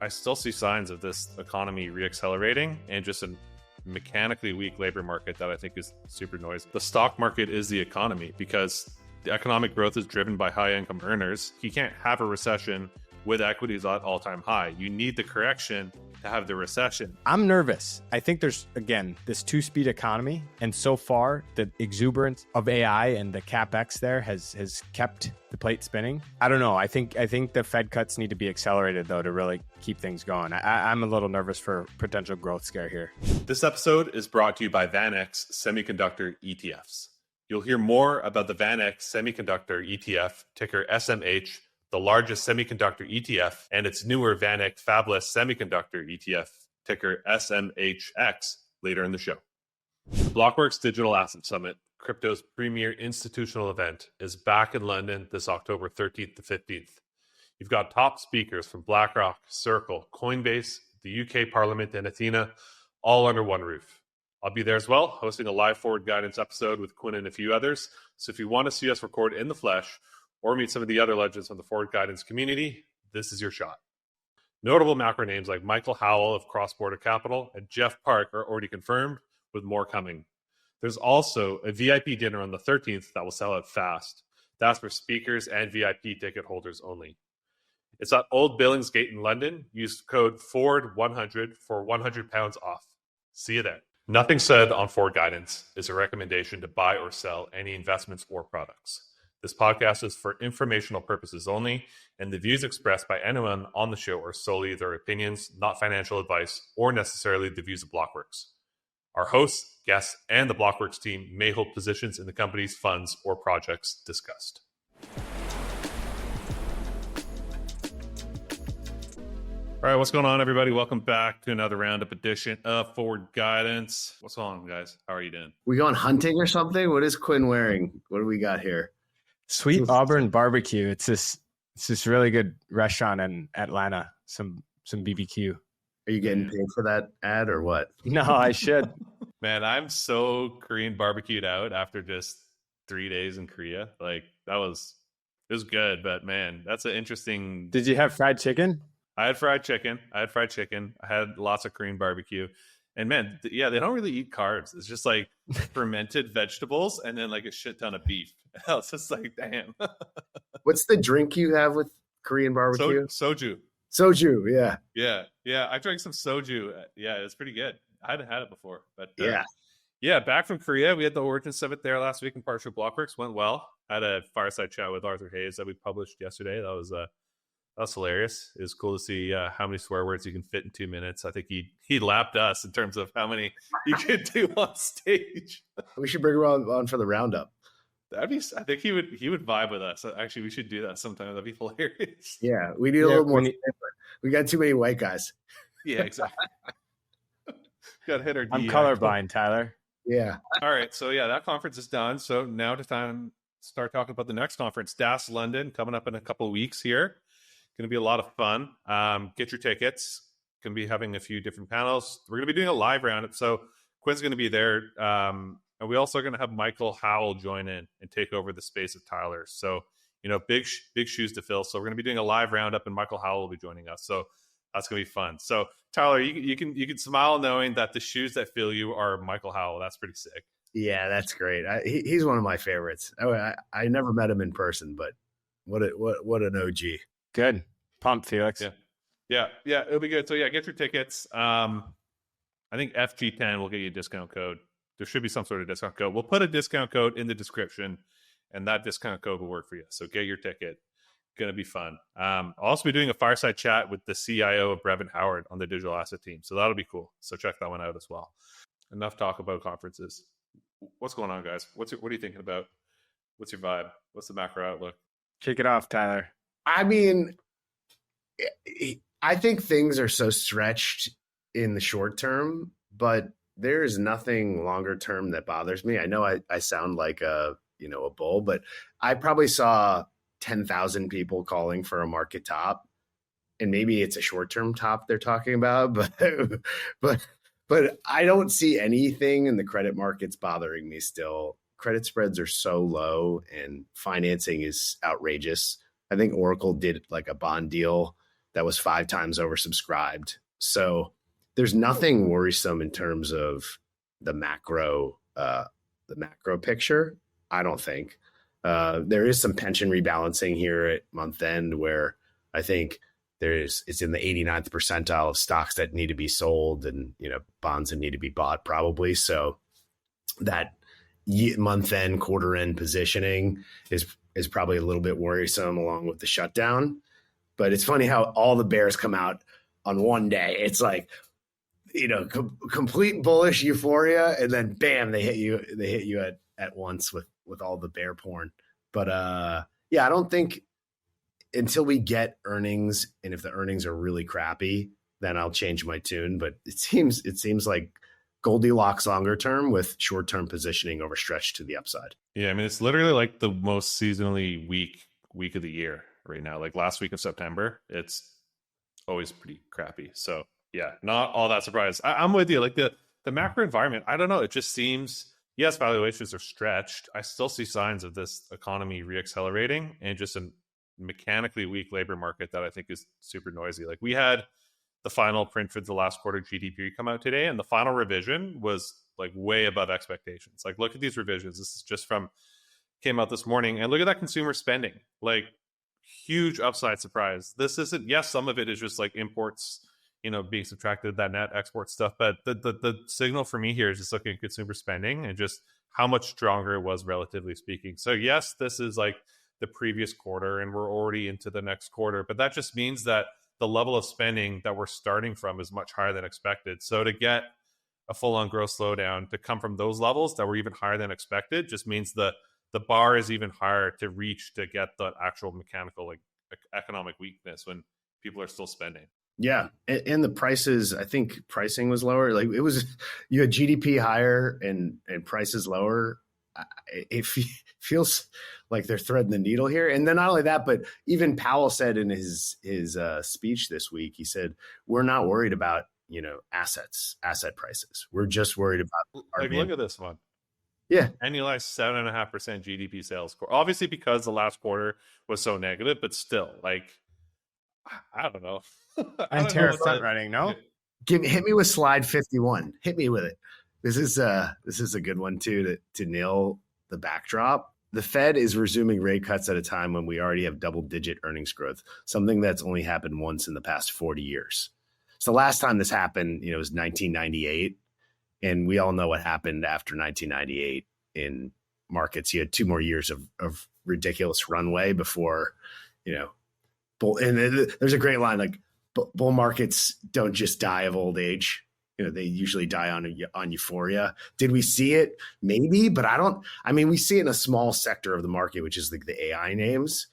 I still see signs of this economy reaccelerating and just a mechanically weak labor market that I think is super noisy. The stock market is the economy because the economic growth is driven by high income earners. You can't have a recession with equities at all-time high. You need the correction to have the recession. I'm nervous. I think there's, again, this two-speed economy. And so far, the exuberance of AI and the CapEx there has kept the plate spinning. I don't know. I think the Fed cuts need to be accelerated, though, to really keep things going. I'm a little nervous for potential growth scare here. This episode is brought to you by VanEck Semiconductor ETFs. You'll hear more about the VanEck Semiconductor ETF, ticker SMH, the largest semiconductor ETF, and its newer VanEck Fabless Semiconductor ETF, ticker SMHX, later in the show. The Blockworks Digital Asset Summit, crypto's premier institutional event, is back in London this October 13th to 15th. You've got top speakers from BlackRock, Circle, Coinbase, the UK Parliament, and Athena, all under one roof. I'll be there as well, hosting a live forward guidance episode with Quinn and a few others. So if you want to see us record in the flesh, or meet some of the other legends from the forward guidance community, this is your shot. Notable macro names like Michael Howell of Cross Border Capital and Jeff Park are already confirmed, with more coming. There's also a VIP dinner on the 13th that will sell out fast. That's for speakers and VIP ticket holders only. It's at Old Billingsgate in London. Use code FORWARD100 for £100 off. See you there. Nothing said on forward guidance is a recommendation to buy or sell any investments or products. This podcast is for informational purposes only, and the views expressed by anyone on the show are solely their opinions, not financial advice, or necessarily the views of Blockworks. Our hosts, guests, and the Blockworks team may hold positions in the company's funds or projects discussed. All right, what's going on, everybody? Welcome back to another Roundup edition of Forward Guidance. What's going on, guys? How are you doing? We going hunting or something? What is Quinn wearing? What do we got here? Sweet Auburn Barbecue. It's this really good restaurant in Atlanta. Some BBQ. Are you getting paid for that ad or what? No, I should. Man, I'm so Korean barbecued out after just 3 days in Korea. Like it was good, but man, that's an interesting. Did you have fried chicken? I had fried chicken. I had lots of Korean barbecue. And man, yeah, they don't really eat carbs. It's just like fermented vegetables and then like a shit ton of beef. It's just like, damn. What's the drink you have with Korean barbecue? Soju. Soju, yeah. Yeah. I drank some soju. Yeah, it's pretty good. I hadn't had it before, but yeah. Back from Korea. We had the Origin Summit there last week in Partial Blockworks. Went well. Had a fireside chat with Arthur Hayes that we published yesterday. That was hilarious. It was cool to see how many swear words you can fit in 2 minutes. I think he lapped us in terms of how many he could do on stage. We should bring him on for the Roundup. I think he would vibe with us. Actually, we should do that sometime. That'd be hilarious. Yeah, we need a little more. We got too many white guys. Yeah, exactly. Got to hit our D. I'm colorblind, Tyler. Yeah. All right. So yeah, that conference is done. So now to start talking about the next conference, DAS London, coming up in a couple of weeks here. Going to be a lot of fun. Get your tickets. Going to be having a few different panels. We're going to be doing a live roundup. So Quinn's going to be there. And we also are going to have Michael Howell join in and take over the space of Tyler. So, big shoes to fill. So we're going to be doing a live roundup and Michael Howell will be joining us. So that's going to be fun. So Tyler, you can smile knowing that the shoes that fill you are Michael Howell. That's pretty sick. Yeah, that's great. He's one of my favorites. I never met him in person, but what an OG. Good. Pumped, Felix. Yeah, it'll be good. So yeah, get your tickets. I think FG10 will get you a discount code. There should be some sort of discount code. We'll put a discount code in the description, and that discount code will work for you. So get your ticket. Going to be fun. I'll also be doing a fireside chat with the CIO of Brevin Howard on the digital asset team. So that'll be cool. So check that one out as well. Enough talk about conferences. What's going on, guys? What are you thinking about? What's your vibe? What's the macro outlook? Kick it off, Tyler. I mean, I think things are so stretched in the short term, but there is nothing longer term that bothers me. I know I sound like a bull, but I probably saw 10,000 people calling for a market top, and maybe it's a short term top they're talking about, but I don't see anything in the credit markets bothering me still. Credit spreads are so low and financing is outrageous. I think Oracle did like a bond deal that was 5 times oversubscribed. So there's nothing worrisome in terms of the macro picture, I don't think. There is some pension rebalancing here at month end where I think it's in the 89th percentile of stocks that need to be sold and, bonds that need to be bought probably. So that month end, quarter end positioning is probably a little bit worrisome along with the shutdown. But it's funny how all the bears come out on one day. It's like, complete bullish euphoria, and then bam, they hit you at once with all the bear porn. But I don't think until we get earnings, and if the earnings are really crappy, then I'll change my tune. But it seems like Goldilocks longer term with short term positioning overstretched to the upside. Yeah, I mean, it's literally like the most seasonally week of the year right now. Like last week of September, it's always pretty crappy. So yeah, not all that surprised. I'm with you. Like the macro environment, I don't know. It just seems, yes, valuations are stretched. I still see signs of this economy reaccelerating and just a mechanically weak labor market that I think is super noisy. Like we had the final print for the last quarter GDP come out today, and the final revision was like way above expectations. Like look at these revisions. This is just came out this morning, and look at that consumer spending. Like huge upside surprise. This isn't, yes, some of it is just like imports, being subtracted, that net export stuff. But the signal for me here is just looking at consumer spending and just how much stronger it was relatively speaking. So yes, this is like the previous quarter and we're already into the next quarter, but that just means that the level of spending that we're starting from is much higher than expected. So to get a full-on growth slowdown to come from those levels that were even higher than expected just means the bar is even higher to reach to get the actual mechanical like economic weakness when people are still spending. Yeah. And the prices, I think pricing was lower. Like it was, you had GDP higher and prices lower. It feels like they're threading the needle here. And then not only that, but even Powell said in his speech this week, he said, we're not worried about, asset prices. We're just worried about. Like, look at this one. Yeah. Annualized 7.5% GDP sales core. Obviously because the last quarter was so negative, but still like, I don't know. And tariff front running, no? Hit me with slide 51. Hit me with it. This is a good one too to nail the backdrop. The Fed is resuming rate cuts at a time when we already have double-digit earnings growth, something that's only happened once in the past 40 years. So the last time this happened, it was 1998, and we all know what happened after 1998 in markets. You had 2 more years of ridiculous runway before, and there's a great line like bull markets don't just die of old age. They usually die on euphoria. Did we see it? Maybe, but we see it in a small sector of the market, which is like the AI names,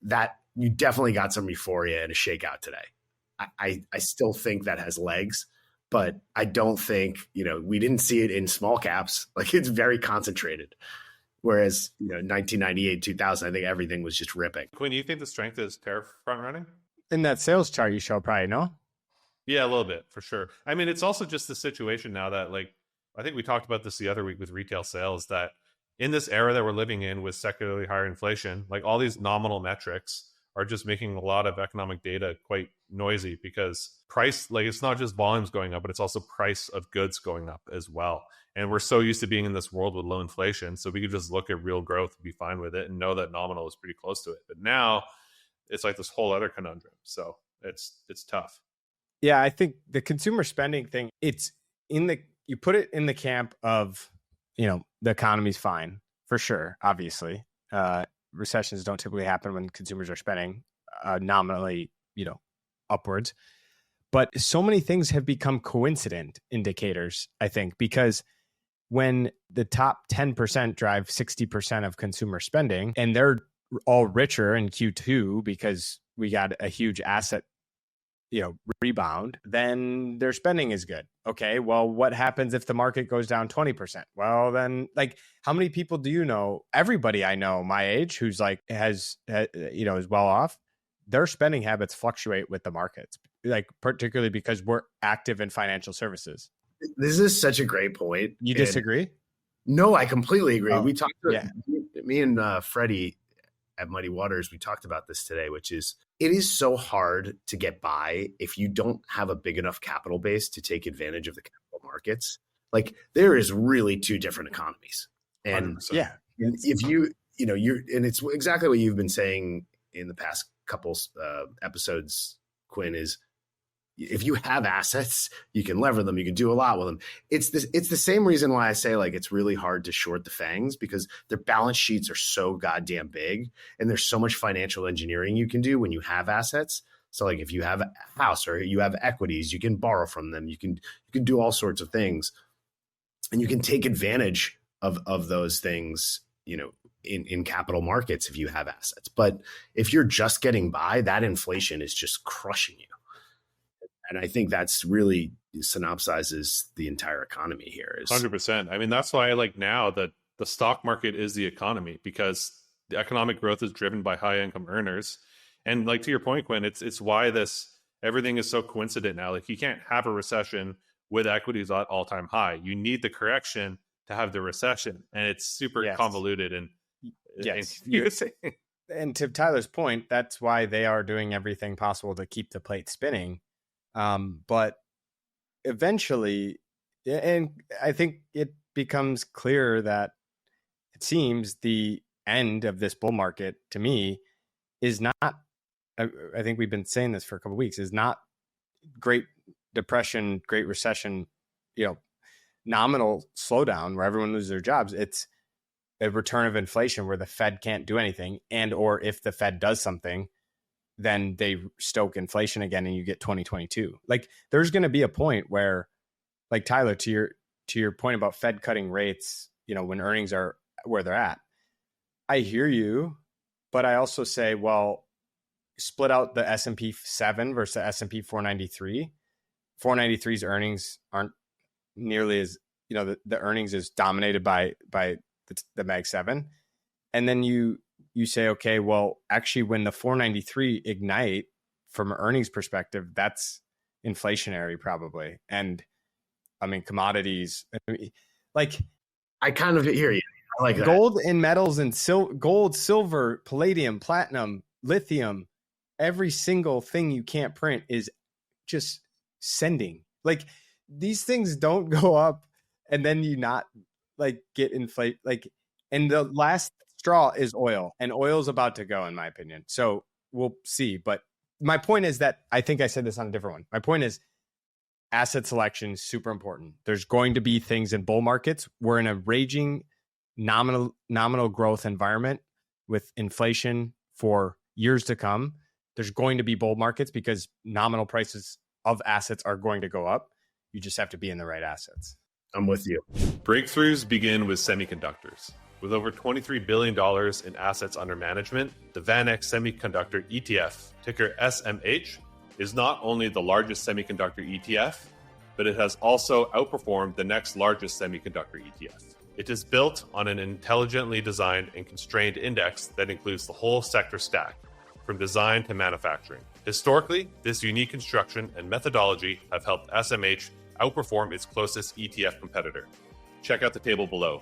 that you definitely got some euphoria and a shakeout today. I still think that has legs, but I don't think, we didn't see it in small caps. Like it's very concentrated. Whereas, 1998, 2000, I think everything was just ripping. Quinn, do you think the strength is tariff front running? In that sales chart you show, probably, no? Yeah, a little bit for sure. I mean, it's also just the situation now that, like, I think we talked about this the other week with retail sales, that in this era that we're living in with secularly higher inflation, like all these nominal metrics are just making a lot of economic data quite noisy because price, like it's not just volumes going up, but it's also price of goods going up as well. And we're so used to being in this world with low inflation. So we could just look at real growth and be fine with it and know that nominal is pretty close to it. But now it's like this whole other conundrum. So it's tough. Yeah, I think the consumer spending thing, you put it in the camp of, the economy's fine for sure. Obviously, recessions don't typically happen when consumers are spending nominally, upwards. But so many things have become coincident indicators, I think, because when the top 10% drive 60% of consumer spending and they're all richer in Q2 because we got a huge asset rebound, then their spending is good. Okay, well, what happens if the market goes down 20%? Well, then, like, how many people do you know? Everybody I know my age who's like is well off, their spending habits fluctuate with the markets, like particularly because we're active in financial services. This is such a great point. You disagree? No, I completely agree. Oh, We talked about me and Freddie at Muddy Waters, we talked about this today, which is it is so hard to get by if you don't have a big enough capital base to take advantage of the capital markets. Like there is really two different economies. And 100%. Yeah. if and it's exactly what you've been saying in the past couple episodes, Quinn, is if you have assets, you can lever them. You can do a lot with them. It's the same reason why I say like it's really hard to short the FANGs, because their balance sheets are so goddamn big, and there's so much financial engineering you can do when you have assets. So like if you have a house or you have equities, you can borrow from them. You can do all sorts of things, and you can take advantage of those things, in capital markets if you have assets. But if you're just getting by, that inflation is just crushing you. And I think that's really synopsizes the entire economy here. 100%. I mean, that's why I like now that the stock market is the economy, because the economic growth is driven by high income earners. And like to your point, Quinn, it's why everything is so coincident now. Like you can't have a recession with equities at all time high. You need the correction to have the recession, and it's super convoluted. And yes, and to Tyler's point, that's why they are doing everything possible to keep the plate spinning. But eventually, and I think it becomes clear that it seems the end of this bull market to me is not, I think we've been saying this for a couple of weeks, is not Great Depression, Great Recession, nominal slowdown where everyone loses their jobs. It's a return of inflation where the Fed can't do anything. And, or if the Fed does something, then they stoke inflation again and you get 2022. Like there's going to be a point where, like Tyler, to your point about Fed cutting rates, when earnings are where they're at, I hear you, but I also say, well, split out the S&P 7 versus the S&P 493. 493's earnings aren't nearly as, the earnings is dominated by the Mag 7. And then you say, okay, well, actually, when the 493 ignite from an earnings perspective, that's inflationary probably. And I mean, commodities, like I kind of hear you. I like that. Gold and metals and gold, silver, palladium, platinum, lithium, every single thing you can't print is just sending. Like these things don't go up and then you not like get inflate. Like, and the last straw is oil, and oil's about to go, in my opinion. So we'll see. But my point is that I think I said this on a different one. My point is asset selection is super important. There's going to be things in bull markets. We're in a raging nominal growth environment with inflation for years to come. There's going to be bull markets because nominal prices of assets are going to go up. You just have to be in the right assets. I'm with you. Breakthroughs begin with semiconductors. With over $23 billion in assets under management, the VanEck Semiconductor ETF, ticker SMH, is not only the largest semiconductor ETF, but it has also outperformed the next largest semiconductor ETF. It is built on an intelligently designed and constrained index that includes the whole sector stack, from design to manufacturing. Historically, this unique construction and methodology have helped SMH outperform its closest ETF competitor. Check out the table below.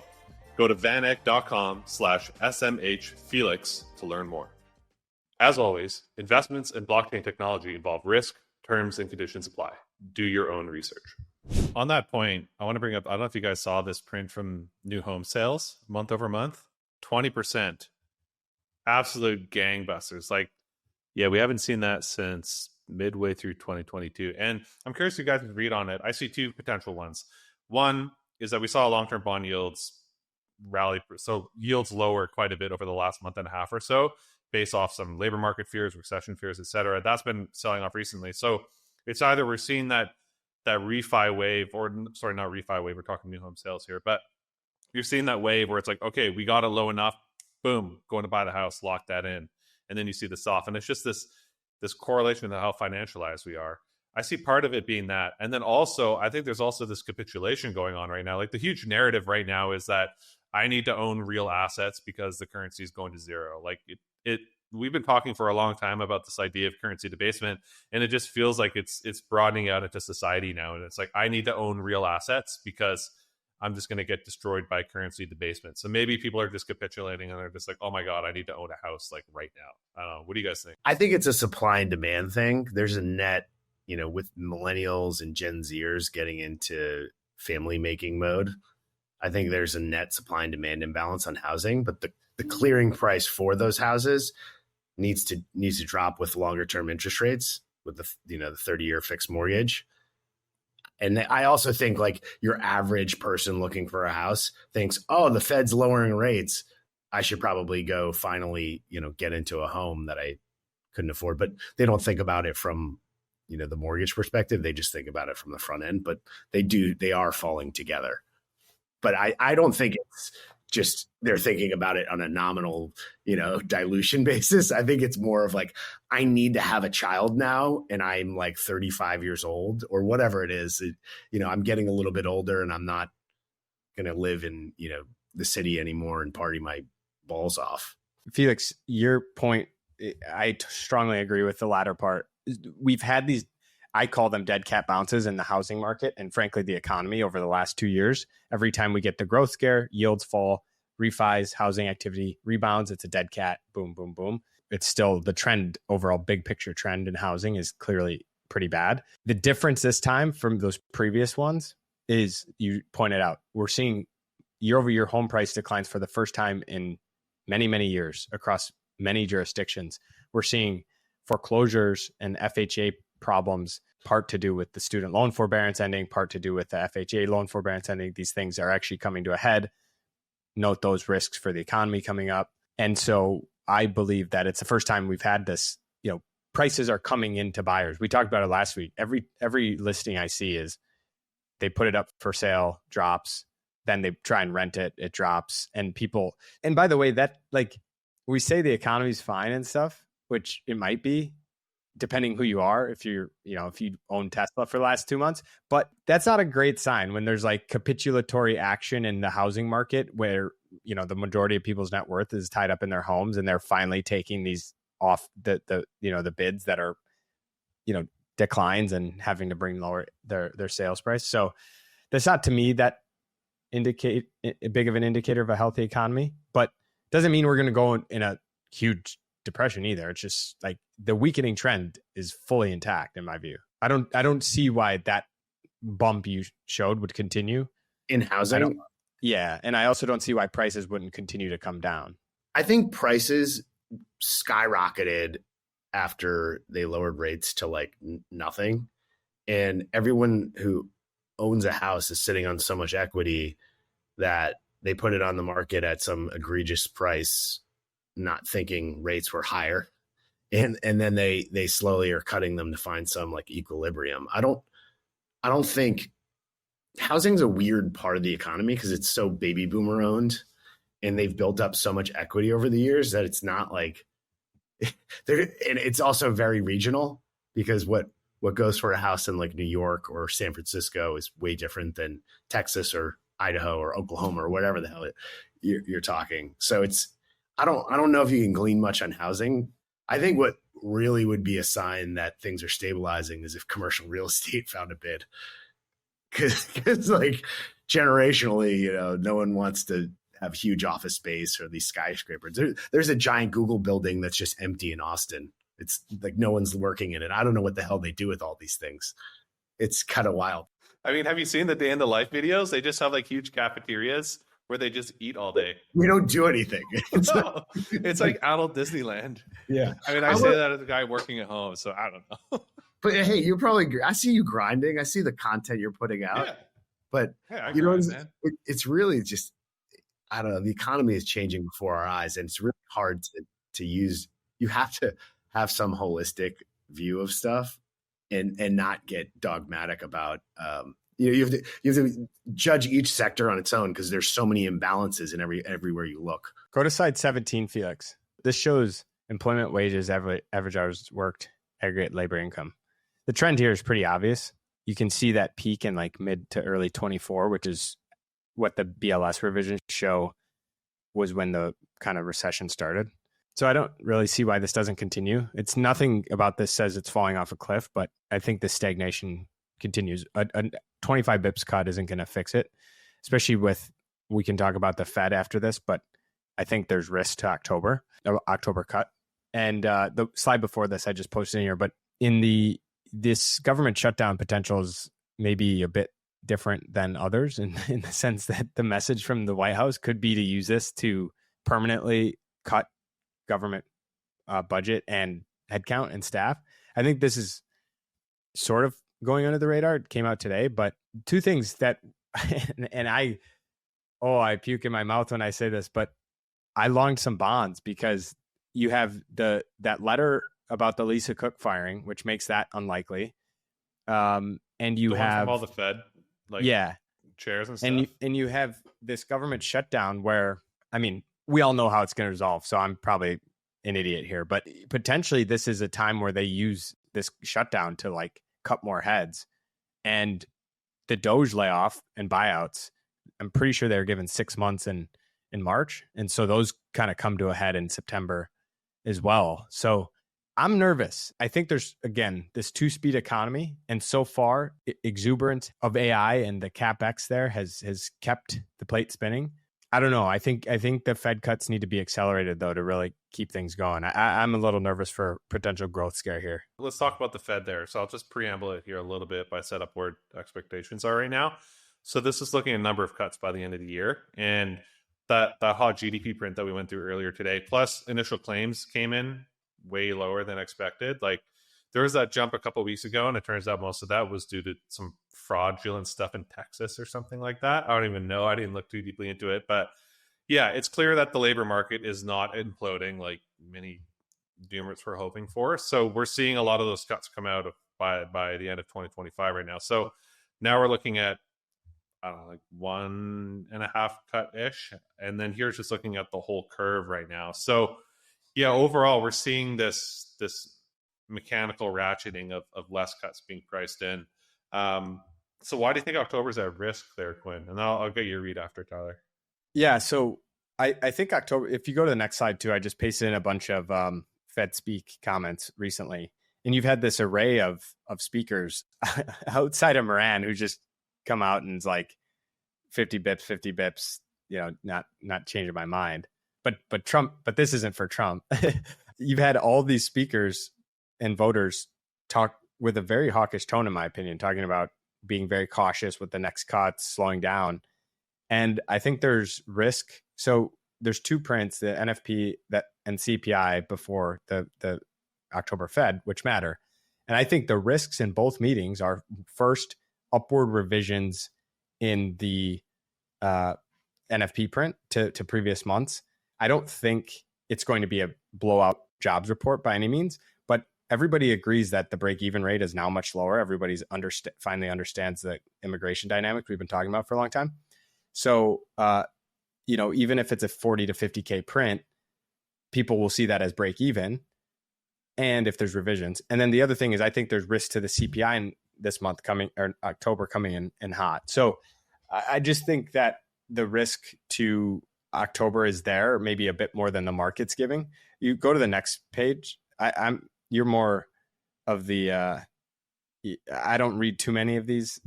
Go to vaneck.com/SMHFelix to learn more. As always, investments in blockchain technology involve risk, terms, and conditions apply. Do your own research. On that point, I want to bring up, I don't know if you guys saw this print from new home sales month over month, 20%. Absolute gangbusters. Like, yeah, we haven't seen that since midway through 2022. And I'm curious if you guys can read on it. I see two potential ones. One is that we saw long-term bond yields rally. So yields lower quite a bit over the last month and a half or so, based off some labor market fears, recession fears, et cetera. That's been selling off recently. So it's either we're seeing that refi wave, or sorry, not refi wave, we're talking new home sales here, but you're seeing that wave where it's like, okay, we got it low enough, boom, going to buy the house, lock that in. And then you see this off. And it's just this correlation to how financialized we are. I see part of it being that. And then also, I think there's also this capitulation going on right now. Like the huge narrative right now is that I need to own real assets because the currency is going to zero. Like we've been talking for a long time about this idea of currency debasement, and it just feels like it's broadening out into society now. And it's like, I need to own real assets because I'm just going to get destroyed by currency debasement. So maybe people are just capitulating and they're just like, oh my God, I need to own a house like right now. I don't know. What do you guys think? I think it's a supply and demand thing. There's a net, with millennials and Gen Zers getting into family making mode. I think there's a net supply and demand imbalance on housing, but the clearing price for those houses needs to drop with longer term interest rates, with the 30-year fixed mortgage. And I also think like your average person looking for a house thinks, oh, the Fed's lowering rates, I should probably go finally, get into a home that I couldn't afford. But they don't think about it from, the mortgage perspective. They just think about it from the front end, but they are falling together. But I don't think it's just they're thinking about it on a nominal, dilution basis. I think it's more of like, I need to have a child now and I'm like 35 years old or whatever it is. I'm getting a little bit older and I'm not going to live in, the city anymore and party my balls off. Felix, your point, I strongly agree with the latter part. We've had these, I call them dead cat bounces in the housing market and frankly, the economy over the last 2 years. Every time we get the growth scare, yields fall, refis, housing activity rebounds. It's a dead cat. Boom, boom, boom. It's still the trend, overall big picture trend in housing is clearly pretty bad. The difference this time from those previous ones is, you pointed out, we're seeing year over year home price declines for the first time in many, many years across many jurisdictions. We're seeing foreclosures and FHA problems, part to do with the student loan forbearance ending, part to do with the FHA loan forbearance ending. These things are actually coming to a head. Note those risks for the economy coming up. And so I believe that it's the first time we've had this, prices are coming into buyers. We talked about it last week. Every listing I see is they put it up for sale, drops, then they try and rent it, it drops. And by the way, that like we say the economy's fine and stuff, which it might be, depending who you are, if you own Tesla for the last 2 months, but that's not a great sign when there's like capitulatory action in the housing market where, the majority of people's net worth is tied up in their homes and they're finally taking these off the bids that are, declines and having to bring lower their sales price. So that's not to me that indicate a big of an indicator of a healthy economy, but doesn't mean we're going to go in a huge depression either. It's just like the weakening trend is fully intact in my view. I don't see why that bump you showed would continue in housing. Yeah, and I also don't see why prices wouldn't continue to come down. I think prices skyrocketed after they lowered rates to like nothing, and everyone who owns a house is sitting on so much equity that they put it on the market at some egregious price, not thinking rates were higher. And then they slowly are cutting them to find some like equilibrium. I don't think housing's a weird part of the economy because it's so baby boomer owned and they've built up so much equity over the years that it's not like there. And it's also very regional because what goes for a house in like New York or San Francisco is way different than Texas or Idaho or Oklahoma or whatever the hell you're talking. So I don't know if you can glean much on housing. I think what really would be a sign that things are stabilizing is if commercial real estate found a bid. Because like generationally, no one wants to have huge office space or these skyscrapers. There's a giant Google building that's just empty in Austin. It's like no one's working in it. I don't know what the hell they do with all these things. It's kind of wild. I mean, have you seen the day in the life videos? They just have like huge cafeterias where they just eat all day. We don't do anything. It's like adult Disneyland. Yeah. I mean, I say that as a guy working at home, so I don't know. But hey, you're probably, I see you grinding. I see the content you're putting out. Yeah. But it's really just, I don't know, the economy is changing before our eyes and it's really hard to use. You have to have some holistic view of stuff and not get dogmatic about, you have to judge each sector on its own because there's so many imbalances in everywhere you look. Go to slide 17, Felix. This shows employment wages, average hours worked, aggregate labor income. The trend here is pretty obvious. You can see that peak in like mid to early 24, which is what the BLS revisions show was when the kind of recession started. So I don't really see why this doesn't continue. It's nothing about this says it's falling off a cliff, but I think the stagnation continues. A 25 bips cut isn't going to fix it. especially we can talk about the Fed after this, but I think there's risk to October cut. And the slide before this, I just posted in here, but this government shutdown potential is maybe a bit different than others in the sense that the message from the White House could be to use this to permanently cut government budget and headcount and staff. I think this is sort of going under the radar. It came out today, but two things that, and I puke in my mouth when I say this, but I longed some bonds because you have that letter about the Lisa Cook firing, which makes that unlikely. And you have from all the Fed, chairs and stuff. And you have this government shutdown where, I mean, we all know how it's going to resolve. So I'm probably an idiot here, but potentially this is a time where they use this shutdown to like cut more heads. And the Doge layoff and buyouts, I'm pretty sure they were given 6 months in March. And so those kind of come to a head in September as well. So I'm nervous. I think there's, again, this two-speed economy. And so far, exuberance of AI and the CapEx there has kept the plate spinning. I don't know. I think the Fed cuts need to be accelerated, though, to really keep things going. I'm a little nervous for potential growth scare here. Let's talk about the Fed there. So I'll just preamble it here a little bit by set up where expectations are right now. So this is looking at a number of cuts by the end of the year. And that hot GDP print that we went through earlier today, plus initial claims came in way lower than expected. Like there was that jump a couple of weeks ago, and it turns out most of that was due to some fraudulent stuff in Texas or something like that. I don't even know. I didn't look too deeply into it, but yeah, it's clear that the labor market is not imploding like many doomers were hoping for. So we're seeing a lot of those cuts come out by the end of 2025 right now. So now we're looking at, I don't know, like 1.5 cut ish. And then here's just looking at the whole curve right now. So yeah, overall, we're seeing this mechanical ratcheting of less cuts being priced in. So why do you think October's at risk there, Quinn? And I'll get your read after, Tyler. Yeah, so I think October, if you go to the next slide too, I just pasted in a bunch of Fed speak comments recently. And you've had this array of speakers outside of Moran who just come out and is like 50 bips, not changing my mind. But Trump, but this isn't for Trump. You've had all these speakers and voters talk with a very hawkish tone, in my opinion, talking about being very cautious with the next cuts, slowing down. And I think there's risk. So there's two prints, the NFP and CPI before the October Fed, which matter. And I think the risks in both meetings are first upward revisions in the NFP print to previous months. I don't think it's going to be a blowout jobs report by any means, but everybody agrees that the break-even rate is now much lower. Everybody's finally understands the immigration dynamic we've been talking about for a long time. So, even if it's a 40 to 50K print, people will see that as break-even. And if there's revisions. And then the other thing is I think there's risk to the CPI in this month coming, or October coming in hot. So I just think that the risk to October is there, maybe a bit more than the market's giving. You go to the next page. You're more of the I don't read too many of these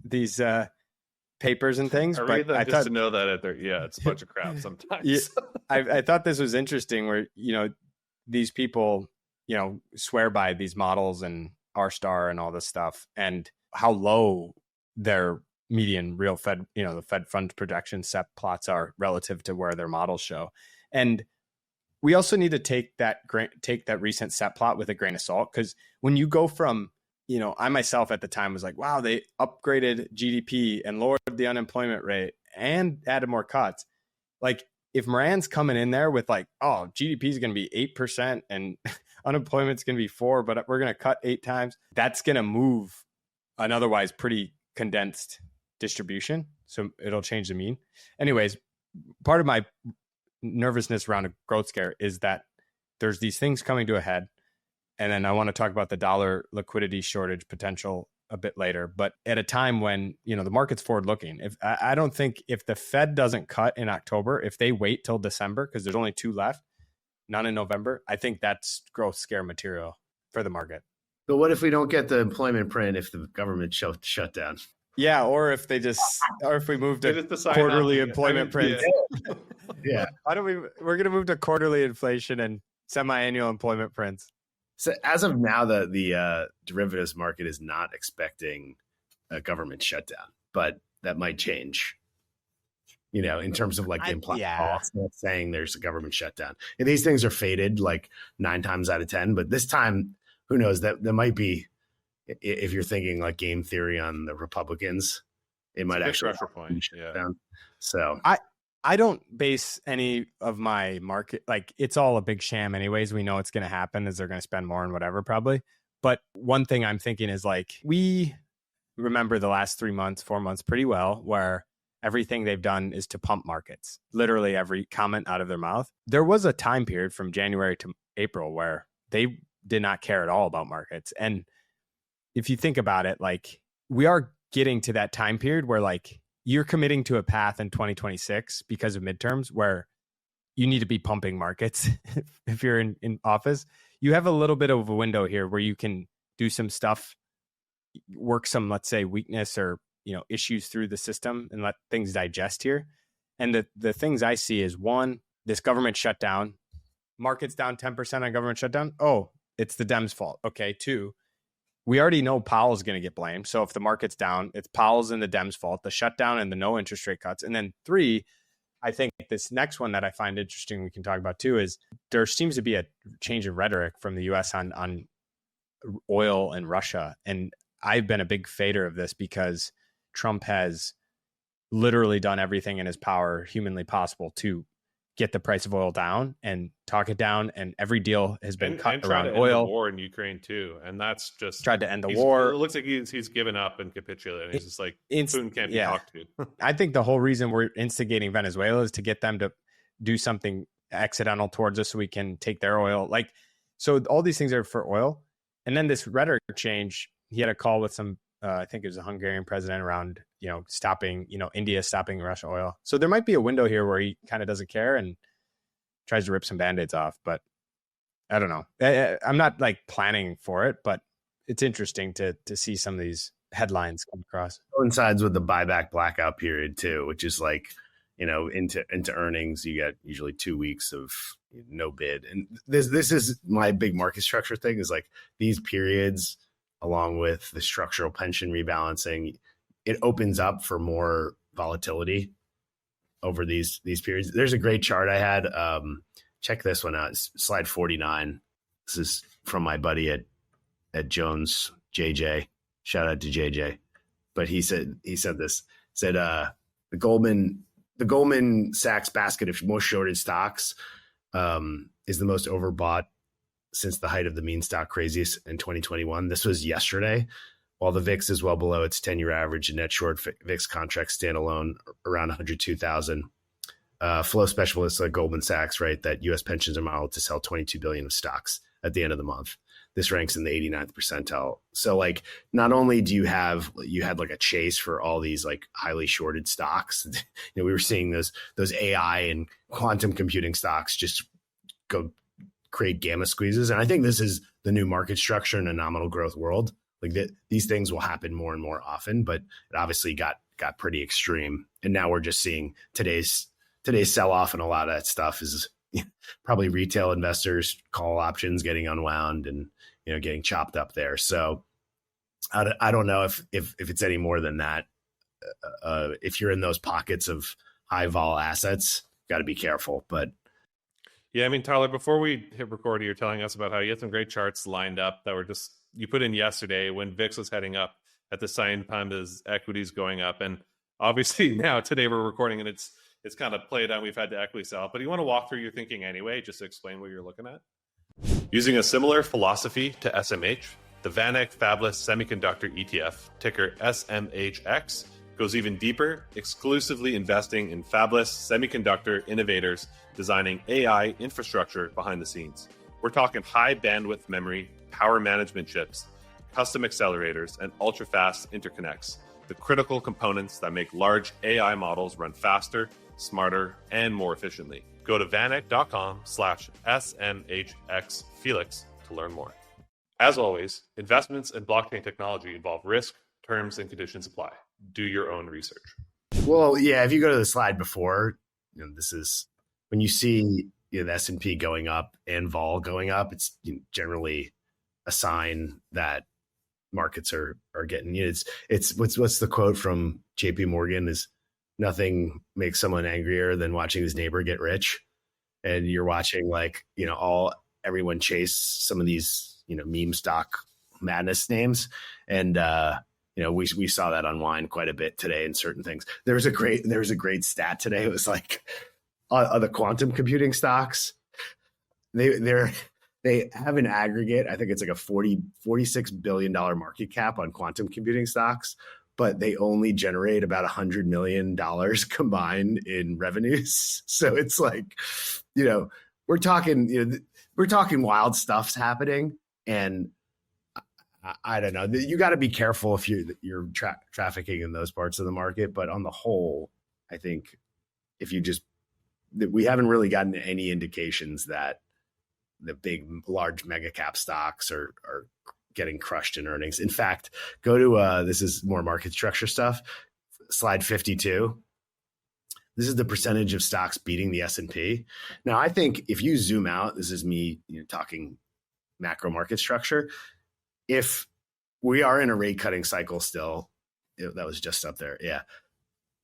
papers and things. I read them just to know that it's a bunch of crap sometimes. I thought this was interesting where these people swear by these models and R-star and all this stuff, and how low their median real Fed, the Fed fund projection set plots are relative to where their models show. And we also need to take that recent set plot with a grain of salt, because when you go from, I myself at the time was like, wow, they upgraded GDP and lowered the unemployment rate and added more cuts. Like if Moran's coming in there with like, oh, GDP is going to be 8% and unemployment's going to be 4%, but we're going to cut 8 times, that's going to move an otherwise pretty condensed distribution. So it'll change the mean. Anyways, part of my nervousness around a growth scare is that there's these things coming to a head. And then I want to talk about the dollar liquidity shortage potential a bit later. But at a time when, the market's forward looking, I don't think if the Fed doesn't cut in October, if they wait till December, because there's only 2 left, none in November, I think that's growth scare material for the market. But what if we don't get the employment print if the government shut down? Yeah, or if we move Get it to to sign quarterly nothing. employment prints. Yeah. We're going to move to quarterly inflation and semi-annual employment prints. So as of now, the derivatives market is not expecting a government shutdown, but that might change. In terms of like the implied policy, it's saying there's a government shutdown. And these things are fated like 9 times out of 10, but this time, who knows? That might be, if you're thinking like game theory on the Republicans, it might actually pressure point. Down. So I don't base any of my market, like it's all a big sham anyways. We know it's going to happen is they're going to spend more and whatever probably. But one thing I'm thinking is like, we remember the last 3 months, 4 months pretty well, where everything they've done is to pump markets. Literally every comment out of their mouth. There was a time period from January to April where they did not care at all about markets. And if you think about it, like we are getting to that time period where like you're committing to a path in 2026 because of midterms where you need to be pumping markets. If you're in office, you have a little bit of a window here where you can do some stuff, work some, let's say, weakness or issues through the system and let things digest here. And the things I see is, one, this government shutdown, markets down 10% on government shutdown. Oh, it's the Dems' fault. Okay. 2, we already know Powell's going to get blamed. So if the market's down, it's Powell's and the Dems' fault, the shutdown and the no interest rate cuts. And then 3, I think this next one that I find interesting we can talk about too is there seems to be a change of rhetoric from the US on oil and Russia. And I've been a big fader of this because Trump has literally done everything in his power humanly possible to get the price of oil down and talk it down. And every deal has been cut around oil. End the war in Ukraine too. And that's just tried to end the war. It looks like he's given up and capitulated. He's just like, Putin can't be talked to. I think the whole reason we're instigating Venezuela is to get them to do something accidental towards us so we can take their oil. Like, so all these things are for oil. And then this rhetoric change, he had a call with some, I think it was a Hungarian president around, stopping, India stopping Russia oil. So there might be a window here where he kind of doesn't care and tries to rip some Band-Aids off, but I don't know. I'm not like planning for it, but it's interesting to see some of these headlines come across. Coincides with the buyback blackout period too, which is like, into earnings, you get usually 2 weeks of no bid. And this is my big market structure thing is like these periods, along with the structural pension rebalancing, it opens up for more volatility over these periods. There's a great chart I had. Check this one out. It's slide 49. This is from my buddy at Jones, JJ. Shout out to JJ. But he said this. The Goldman Sachs basket of most shorted stocks is the most overbought since the height of the meme stock crazies in 2021. This was yesterday. While the VIX is well below its 10-year average, and net short VIX contracts standalone around 102,000. Flow specialists like Goldman Sachs write that U.S. pensions are modeled to sell 22 billion of stocks at the end of the month. This ranks in the 89th percentile. So like, not only do you had like a chase for all these like highly shorted stocks, we were seeing those AI and quantum computing stocks just go create gamma squeezes. And I think this is the new market structure in a nominal growth world. Like these things will happen more and more often, but it obviously got pretty extreme. And now we're just seeing today's sell off, and a lot of that stuff is probably retail investors call options getting unwound and getting chopped up there. So I don't know if it's any more than that. If you're in those pockets of high vol assets, got to be careful. But yeah, I mean, Tyler, before we hit record, you're telling us about how you had some great charts lined up that were just you put in yesterday when VIX was heading up at the same time as equities going up. And obviously now today we're recording and it's kind of played out. We've had to equity sell, but you want to walk through your thinking anyway, just to explain what you're looking at. Using a similar philosophy to SMH, the VanEck Fabless Semiconductor ETF, ticker SMHX, goes even deeper, exclusively investing in fabless semiconductor innovators designing AI infrastructure behind the scenes. We're talking high bandwidth memory, power management chips, custom accelerators, and ultra-fast interconnects, the critical components that make large AI models run faster, smarter, and more efficiently. Go to vaneck.com/SMHXFelix to learn more. As always, investments in blockchain technology involve risk, terms, and conditions apply. do your own research. Well, yeah, if you go to the slide before, this is when you see the S&P going up and vol going up, it's generally a sign that markets are getting, it's what's the quote from JP Morgan is nothing makes someone angrier than watching his neighbor get rich. And you're watching everyone chase some of these, meme stock madness names. And, we saw that unwind quite a bit today in certain things. There was a great stat today. It was like the quantum computing stocks, they have an aggregate. I think it's like a $46 billion market cap on quantum computing stocks, but they only generate about $100 million combined in revenues. So it's like, we're talking wild stuff's happening, and I don't know. You got to be careful if you're trafficking in those parts of the market. But on the whole, I think we haven't really gotten any indications that the large mega cap stocks are getting crushed in earnings. In fact, go to this is more market structure stuff. Slide 52. This is the percentage of stocks beating the S&P. Now, I think if you zoom out, this is me talking macro market structure. If we are in a rate cutting cycle still, that was just up there, yeah,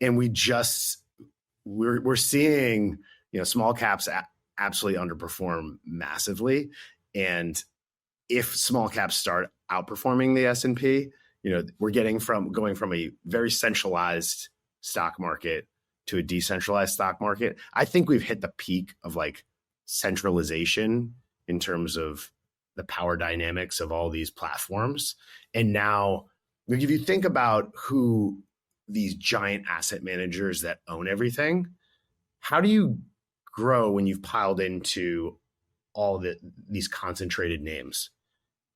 and we're seeing small caps absolutely underperform massively, and if small caps start outperforming the S&P, we're going from a very centralized stock market to a decentralized stock market. I think we've hit the peak of centralization in terms of the power dynamics of all these platforms. And now, if you think about who these giant asset managers that own everything, how do you grow when you've piled into all these concentrated names?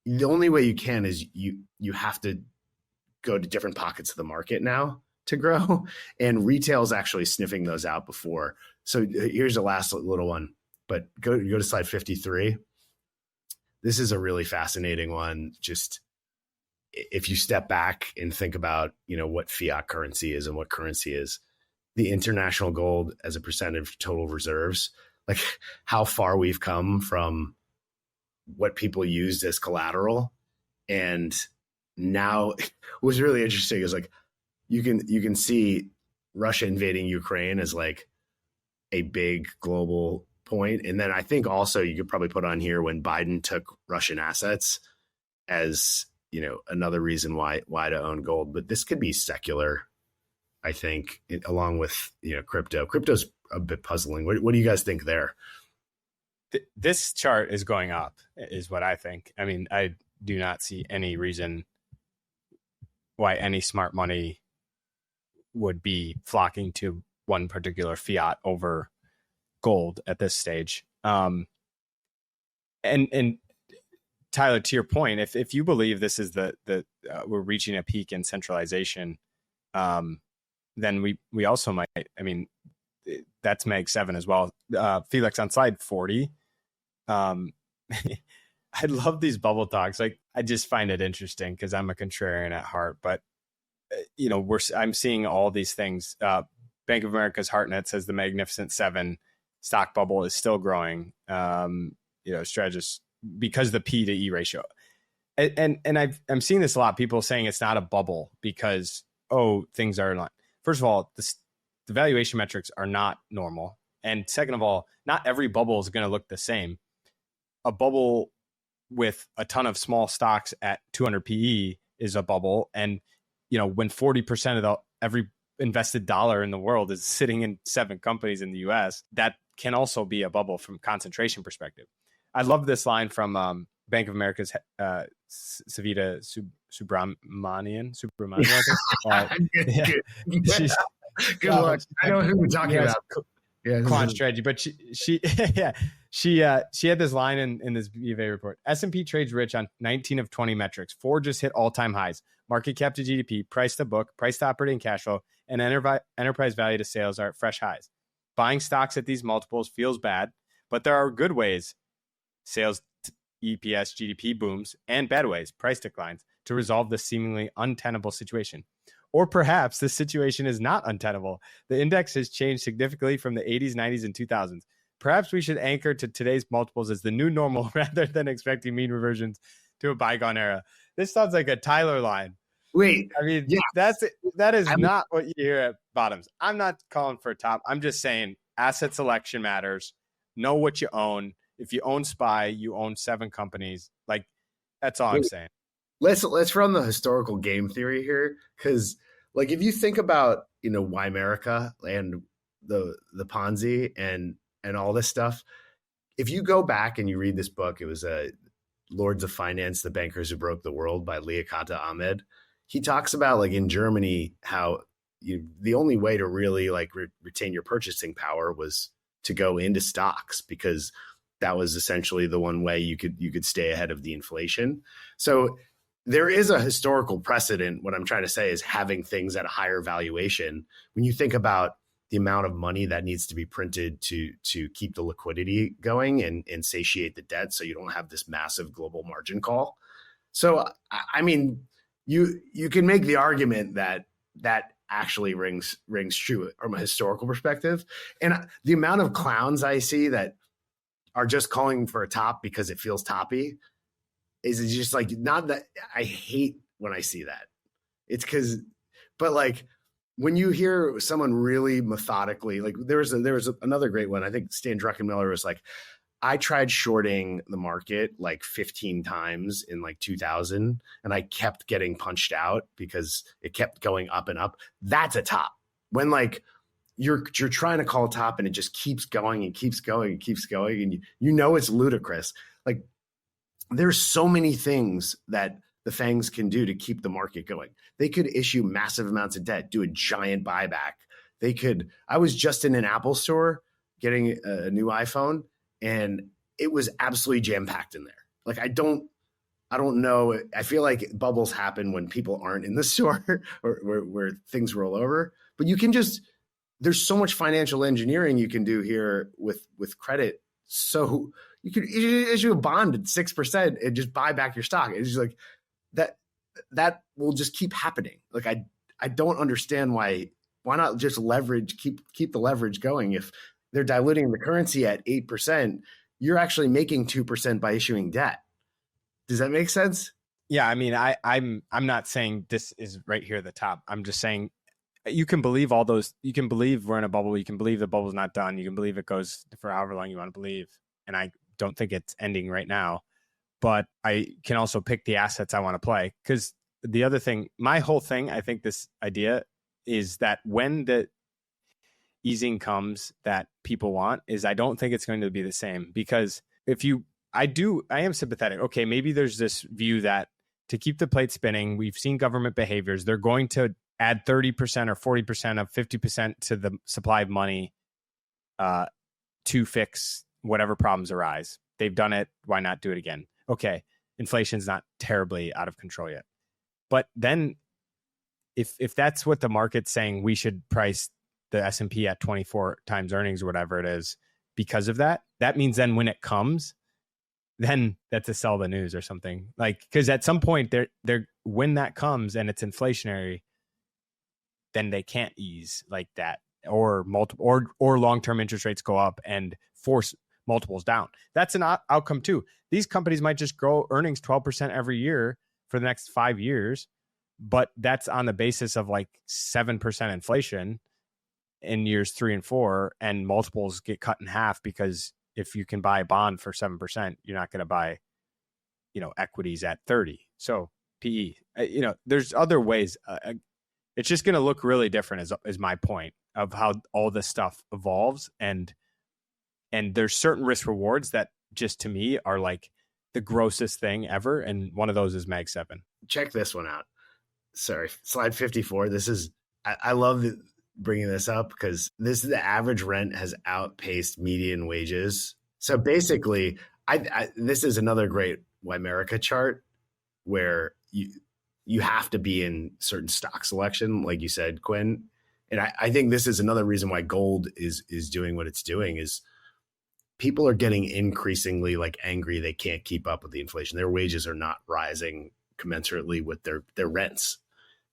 The only way you can is you have to go to different pockets of the market now to grow, and retail is actually sniffing those out before. So here's the last little one, but go to slide 53. This is a really fascinating one. Just if you step back and think about, what fiat currency is and what currency is, the international gold as a percentage of total reserves, like how far we've come from what people used as collateral. And now what's really interesting is you can see Russia invading Ukraine as a big global point. And then I think also you could probably put on here when Biden took Russian assets as, another reason why to own gold. But this could be secular, I think, along with, crypto. Crypto's a bit puzzling. What do you guys think there? This chart is going up, is what I think. I mean, I do not see any reason why any smart money would be flocking to one particular fiat over gold at this stage. And Tyler, to your point, if you believe this is we're reaching a peak in centralization, then we also might. I mean, that's Meg 7 as well. Felix, on slide 40. I love these bubble talks. I just find it interesting because I'm a contrarian at heart. But I'm seeing all these things. Bank of America's HeartNet says the Magnificent Seven stock bubble is still growing. Strategists, because the P to E ratio, and I'm seeing this a lot. People saying it's not a bubble because things are in line. First of all, the valuation metrics are not normal, and second of all, not every bubble is going to look the same. A bubble with a ton of small stocks at 200 PE is a bubble, and when 40% of every invested dollar in the world is sitting in 7 companies in the US, that can also be a bubble from concentration perspective. I love this line from Bank of America's Savita Subramanian. I think. Good luck. I know who we're talking about. Quant strategy, but she had this line in this BofA report. S&P trades rich on 19 of 20 metrics. 4 just hit all-time highs. Market cap to GDP, price to book, price to operating cash flow, and enterprise value to sales are at fresh highs. Buying stocks at these multiples feels bad, but there are good ways, sales, EPS, GDP booms, and bad ways, price declines, to resolve this seemingly untenable situation. Or perhaps this situation is not untenable. The index has changed significantly from the 80s, 90s, and 2000s. Perhaps we should anchor to today's multiples as the new normal rather than expecting mean reversions to a bygone era. This sounds like a Tyler line. Wait, I mean, yeah. that is not what you hear at bottoms. I'm not calling for a top. I'm just saying asset selection matters. Know what you own. If you own SPY, you own 7 companies. Like, that's all I'm saying. Let's run the historical game theory here, because like if you think about Why America and the Ponzi and all this stuff, if you go back and you read this book, it was Lords of Finance, the Bankers Who Broke the World by Liaquat Ahmed. He talks about like in Germany how the only way to really like retain your purchasing power was to go into stocks, because that was essentially the one way you could stay ahead of the inflation. So there is a historical precedent. What I'm trying to say is having things at a higher valuation. When you think about the amount of money that needs to be printed to keep the liquidity going and satiate the debt, so you don't have this massive global margin call. So, I mean, you can make the argument that actually rings true from a historical perspective. And the amount of clowns I see that are just calling for a top because it feels toppy is just like, not that I hate when I see that. It's because, but like when you hear someone really methodically, like there was another great one. I think Stan Druckenmiller was like, I tried shorting the market like 15 times in like 2000, and I kept getting punched out because it kept going up and up. That's a top. When like you're trying to call a top and it just keeps going and keeps going and keeps going, and you know it's ludicrous. Like there's so many things that the FANGs can do to keep the market going. They could issue massive amounts of debt, do a giant buyback. I was just in an Apple store getting a new iPhone, and it was absolutely jam-packed in there. Like I don't know. I feel like bubbles happen when people aren't in the store or where things roll over. But there's so much financial engineering you can do here with credit. So you could issue a bond at 6% and just buy back your stock. It's just like that will just keep happening. Like I don't understand why not just keep the leverage going. If they're diluting the currency at 8%, you're actually making 2% by issuing debt. Does that make sense? Yeah, I mean, I'm not saying this is right here at the top. I'm just saying you can believe all those. You can believe we're in a bubble. You can believe the bubble's not done. You can believe it goes for however long you want to believe. And I don't think it's ending right now. But I can also pick the assets I want to play. Because the other thing, my whole thing, I think this idea is that when the easing comes that people want, is I don't think it's going to be the same. Because I am sympathetic. Okay, maybe there's this view that to keep the plate spinning, we've seen government behaviors. They're going to add 30% or 40% of 50% to the supply of money to fix whatever problems arise. They've done it. Why not do it again? Okay, inflation's not terribly out of control yet. But then if that's what the market's saying, we should price the S&P at 24 times earnings or whatever it is because of that, that means then when it comes, then that's a sell the news or something. Like, because at some point they're when that comes and it's inflationary, then they can't ease like that, or long-term interest rates go up and force multiples down. That's an outcome too. These companies might just grow earnings 12% every year for the next 5 years, but that's on the basis of like 7% inflation in years 3 and 4, and multiples get cut in half because if you can buy a bond for 7%, you're not going to buy, equities at 30. So PE, there's other ways. It's just going to look really different is my point of how all this stuff evolves. And there's certain risk rewards that just to me are like the grossest thing ever. And one of those is Mag 7. Check this one out. Sorry, slide 54. I love bringing this up because the average rent has outpaced median wages. So basically, this is another great Wymerica chart where you have to be in certain stock selection, like you said, Quinn. And I think this is another reason why gold is doing what it's doing is people are getting increasingly like angry they can't keep up with the inflation. Their wages are not rising commensurately with their rents.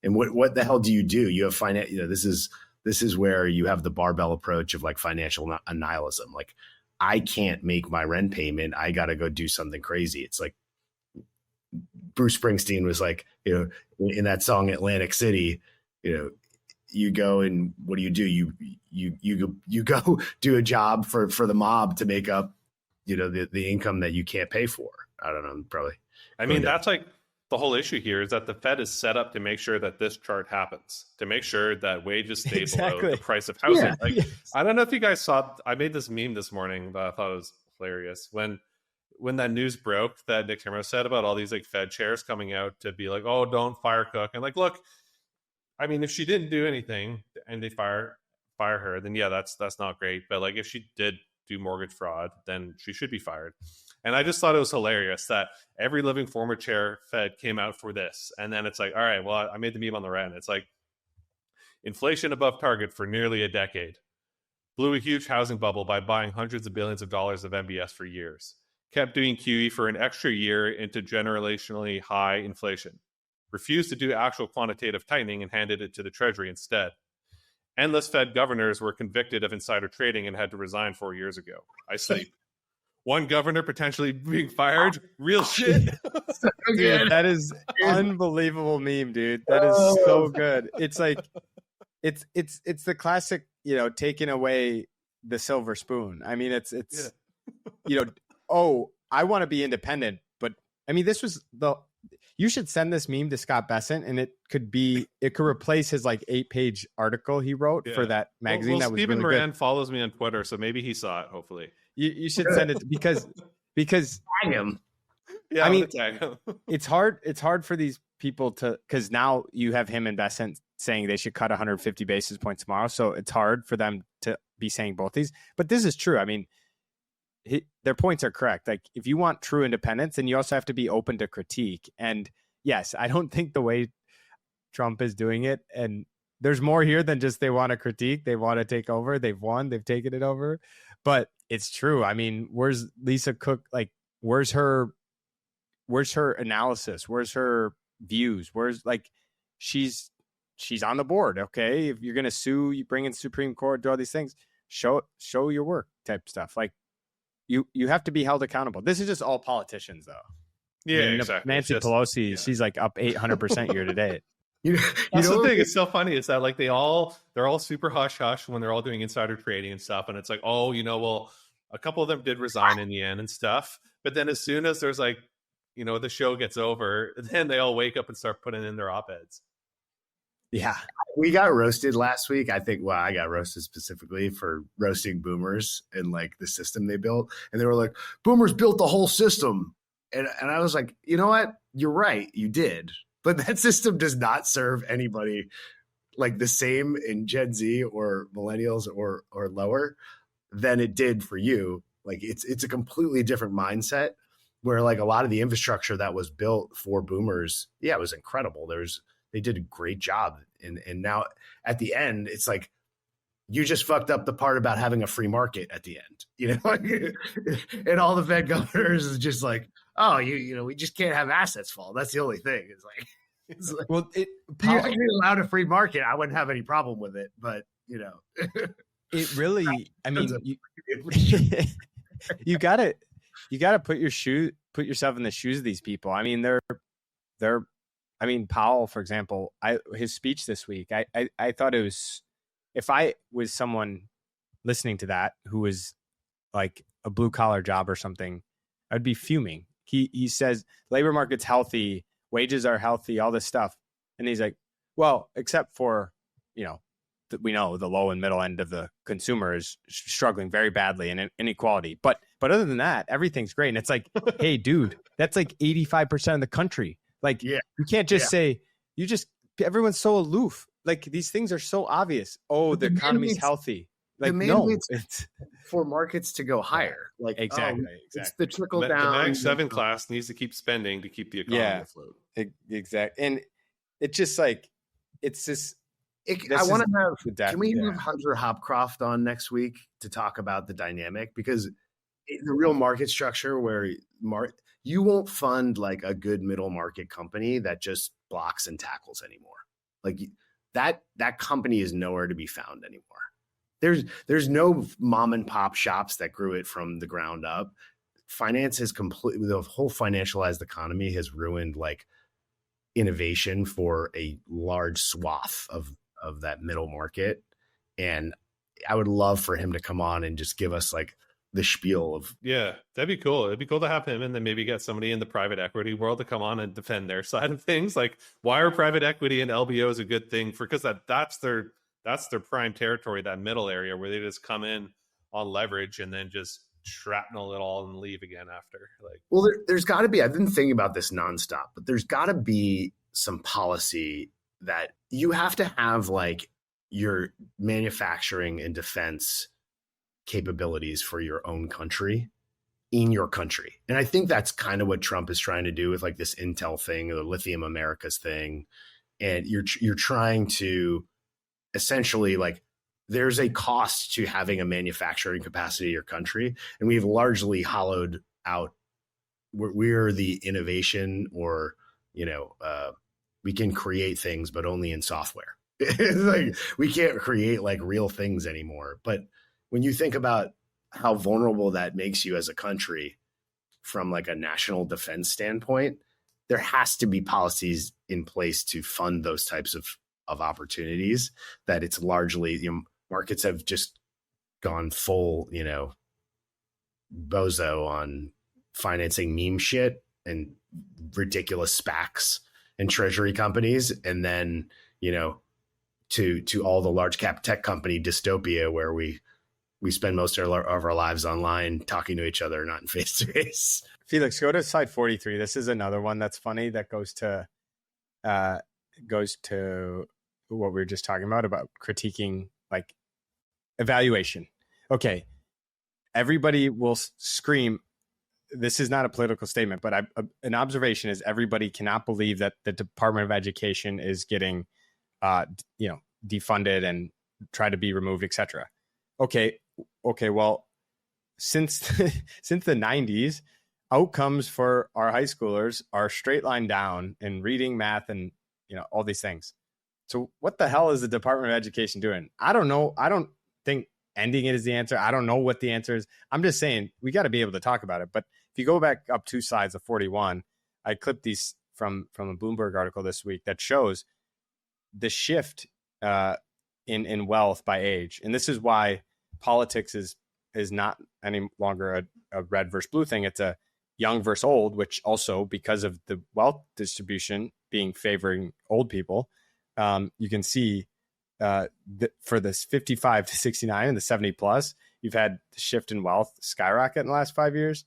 And what the hell do? You have finance. This is where you have the barbell approach of like financial nihilism. Like, I can't make my rent payment. I got to go do something crazy. It's like Bruce Springsteen was like, in that song Atlantic City, you go and what do? You go do a job for the mob to make up, the income that you can't pay for. I don't know, probably. I mean, that's like the whole issue here is that the Fed is set up to make sure that this chart happens, to make sure that wages stay below the price of housing. I don't know if you guys saw, I made this meme this morning that I thought was hilarious. When that news broke that Nick Timmer said about all these like Fed chairs coming out to be like, oh, don't fire Cook. And like, look, I mean, if she didn't do anything and they fire her, then yeah, that's not great. But like, if she did do mortgage fraud, then she should be fired. And I just thought it was hilarious that every living former chair Fed came out for this. And then it's like, all right, well, I made the meme on the rent. It's like inflation above target for nearly a decade. Blew a huge housing bubble by buying hundreds of billions of dollars of MBS for years. Kept doing QE for an extra year into generationally high inflation. Refused to do actual quantitative tightening and handed it to the Treasury instead. Endless Fed governors were convicted of insider trading and had to resign 4 years ago. I sleep. One governor potentially being fired. Real shit. Dude, that is unbelievable meme, dude. That is so good. It's like, it's the classic, taking away the silver spoon. I mean, it's oh, I want to be independent, but I mean, you should send this meme to Scott Bessent, and it could replace his like 8-page article he wrote for that magazine. That was Stephen really Moran good. follows me on Twitter, so maybe he saw it. Hopefully, you should send it because tag him. Yeah, I mean, tag him. It's hard for these people because now you have him and Bessent saying they should cut 150 basis points tomorrow, so it's hard for them to be saying both these. But this is true. I mean, their points are correct. Like, if you want true independence, then you also have to be open to critique. And yes, I don't think the way Trump is doing it, and there's more here than just they want to critique. They want to take over. They've won. They've taken it over. But it's true. I mean, where's Lisa Cook? Like, where's her analysis? Where's her views? Where's like, she's on the board. Okay, if you're gonna sue, you bring in Supreme Court, do all these things. Show your work type stuff. Like, you have to be held accountable. This is just all politicians, though. Yeah, I mean, exactly. Nancy Pelosi, she's like up 800% year to date. That's the thing. It's so funny. Is that like they're all super hush hush when they're all doing insider trading and stuff, and it's like, oh, well, a couple of them did resign in the end and stuff. But then as soon as there's like, the show gets over, then they all wake up and start putting in their op-eds. Yeah. We got roasted last week. I think, I got roasted specifically for roasting boomers and like the system they built. And they were like, boomers built the whole system. And I was like, you know what? You're right. You did. But that system does not serve anybody like the same in Gen Z or millennials or lower than it did for you. Like, it's a completely different mindset where like a lot of the infrastructure that was built for boomers, it was incredible. They did a great job. And now at the end, it's like, you just fucked up the part about having a free market at the end, and all the Fed governors is just like, oh, we just can't have assets fall. That's the only thing. It's like well, if you actually allowed a free market, I wouldn't have any problem with it. But it really, I mean, you gotta put yourself in the shoes of these people. I mean, I mean, Powell, for example, his speech this week, I thought it was, if I was someone listening to that who was like a blue collar job or something, I'd be fuming. He says labor market's healthy, wages are healthy, all this stuff. And he's like, well, except for, we know the low and middle end of the consumer is struggling very badly in inequality. But other than that, everything's great. And it's like, hey, dude, that's like 85% of the country. Like, you can't just say, everyone's so aloof. Like, these things are so obvious. Oh, the economy's healthy. Like, no, it's for markets to go higher. Like, exactly. It's the trickle down. The Mag 7 class needs to keep spending to keep the economy afloat. Exactly. And it's just like, it's just, I want to have, can we have Hunter Hopcroft on next week to talk about the dynamic? Because the real market structure where you won't fund like a good middle market company that just blocks and tackles anymore. Like that company is nowhere to be found anymore. There's no mom and pop shops that grew it from the ground up. Finance has completely, the whole financialized economy has ruined like innovation for a large swath of that middle market. And I would love for him to come on and just give us like the spiel of. Yeah, that'd be cool. It'd be cool to have him and then maybe get somebody in the private equity world to come on and defend their side of things. Like, why are private equity and LBOs a good thing? Because that's their prime territory, that middle area where they just come in on leverage and then just shrapnel it all and leave again after. Like, well, there's got to be, I've been thinking about this nonstop, but there's got to be some policy that you have to have like your manufacturing and defense capabilities for your own country in your country. And I think that's kind of what Trump is trying to do with like this Intel thing or the Lithium Americas thing. And you're trying to essentially like, there's a cost to having a manufacturing capacity in your country. And we've largely hollowed out. We're the innovation, or, we can create things, but only in software. Like, we can't create like real things anymore. But when you think about how vulnerable that makes you as a country from like a national defense standpoint, there has to be policies in place to fund those types of opportunities. That it's largely, markets have just gone full, bozo on financing meme shit and ridiculous SPACs and treasury companies. And then, to all the large cap tech company dystopia where we spend most of our lives online talking to each other, not in face to face. Felix, go to slide 43. This is another one that's funny that goes to what we were just talking about critiquing like evaluation. Okay. Everybody will scream. This is not a political statement, but an observation is everybody cannot believe that the Department of Education is getting, defunded and try to be removed, etc. Okay. Well, since the 90s, outcomes for our high schoolers are straight line down in reading, math, and all these things. So what the hell is the Department of Education doing? I don't know. I don't think ending it is the answer. I don't know what the answer is. I'm just saying we got to be able to talk about it. But if you go back up 2 slides of 41, I clipped these from a Bloomberg article this week that shows the shift in wealth by age. And this is why politics is not any longer a red versus blue thing. It's a young versus old, which also, because of the wealth distribution being favoring old people, you can see for this 55 to 69 and the 70 plus, you've had the shift in wealth skyrocket in the last 5 years,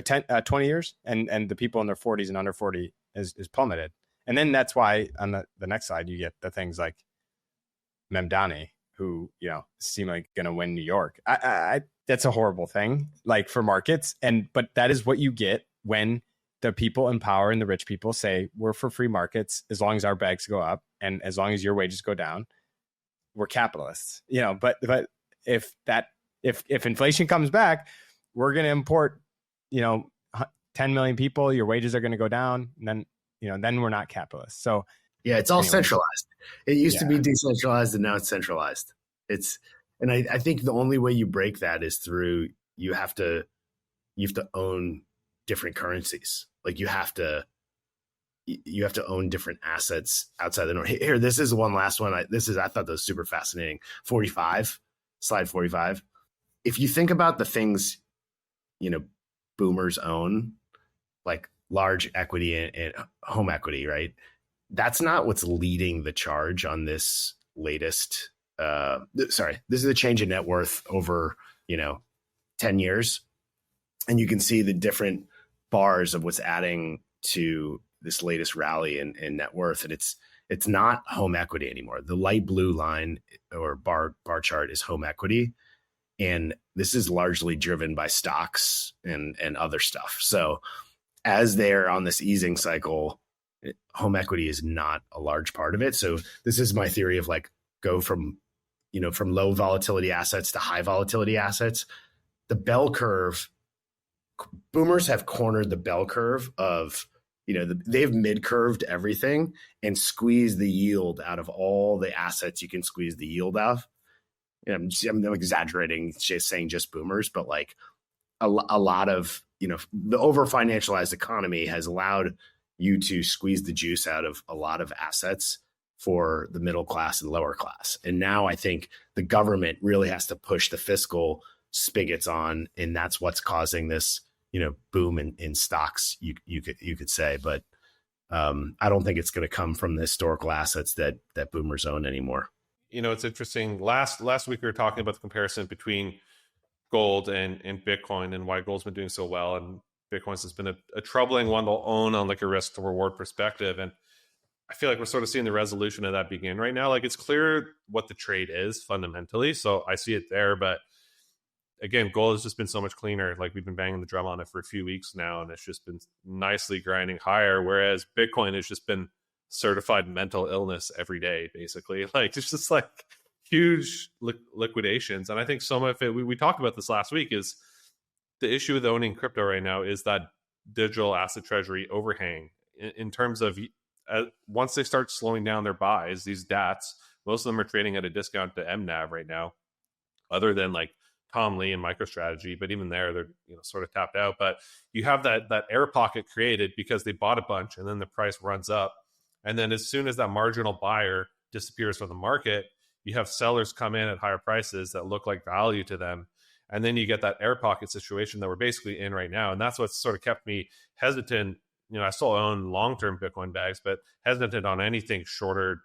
20 years, and the people in their 40s and under 40 is plummeted. And then that's why on the next slide, you get the things like Memdani, who, seem like going to win New York. I that's a horrible thing, like, for markets. But that is what you get when the people in power and the rich people say, we're for free markets as long as our bags go up and as long as your wages go down, we're capitalists. But if inflation comes back, we're going to import, 10 million people, your wages are going to go down, and then we're not capitalists. So yeah, it's all centralized. It used to be decentralized, and now it's centralized. And I think the only way you break that is through, you have to own different currencies. Like, you have to own different assets outside the norm. Here, this is one last one. I thought that was super fascinating. 45, slide 45. If you think about the things, boomers own, like large equity and home equity, right? That's not what's leading the charge on this latest. This is the change in net worth over, 10 years. And you can see the different bars of what's adding to this latest rally in net worth. And it's not home equity anymore. The light blue line or bar chart is home equity. And this is largely driven by stocks and other stuff. So as they're on this easing cycle, home equity is not a large part of it. So this is my theory of like, go from low volatility assets to high volatility assets. The bell curve, boomers have cornered the bell curve of, they've mid-curved everything and squeezed the yield out of all the assets you can squeeze the yield out of. I'm exaggerating, saying just boomers, but like a lot of, the over financialized economy has allowed you to squeeze the juice out of a lot of assets for the middle class and lower class. And now I think the government really has to push the fiscal spigots on, and that's what's causing this, boom in stocks, you could say. But I don't think it's going to come from the historical assets that boomers own anymore. It's interesting. Last week we were talking about the comparison between gold and Bitcoin and why gold's been doing so well, and Bitcoin's has been a troubling one to own on like a risk to reward perspective. And I feel like we're sort of seeing the resolution of that begin right now. Like, it's clear what the trade is fundamentally, so I see it there. But again, gold has just been so much cleaner. Like, we've been banging the drum on it for a few weeks now, and it's just been nicely grinding higher. Whereas Bitcoin has just been certified mental illness every day, basically. Like, it's just like huge liquidations. And I think some of it, we talked about this last week, is the issue with owning crypto right now is that digital asset treasury overhang in terms of once they start slowing down their buys, these DATs, most of them are trading at a discount to MNAV right now, other than like Tom Lee and MicroStrategy. But even there, they're sort of tapped out. But you have that air pocket created because they bought a bunch and then the price runs up. And then as soon as that marginal buyer disappears from the market, you have sellers come in at higher prices that look like value to them. And then you get that air pocket situation that we're basically in right now. And that's what's sort of kept me hesitant. I still own long-term Bitcoin bags, but hesitant on anything shorter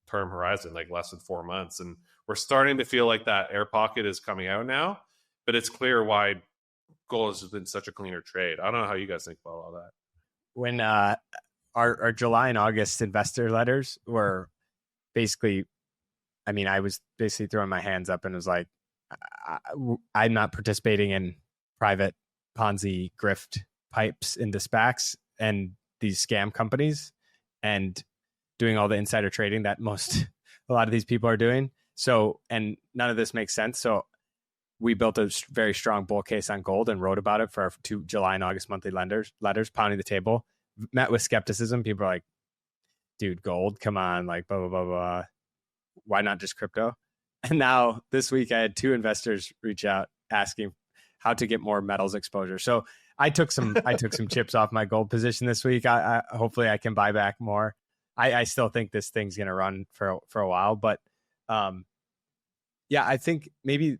term horizon, like less than 4 months. And we're starting to feel like that air pocket is coming out now, but it's clear why gold has been such a cleaner trade. I don't know how you guys think about all that. When our July and August investor letters were basically, I was basically throwing my hands up and was like, I'm not participating in private Ponzi grift pipes into SPACs and these scam companies and doing all the insider trading that a lot of these people are doing. So, and none of this makes sense. So we built a very strong bull case on gold and wrote about it for our 2 July and August monthly letters, pounding the table, met with skepticism. People are like, dude, gold, come on, like blah, blah, blah, blah. Why not just crypto? And now this week I had 2 investors reach out asking how to get more metals exposure. So I took some chips off my gold position this week. I hopefully I can buy back more. I still think this thing's going to run for a while, but I think maybe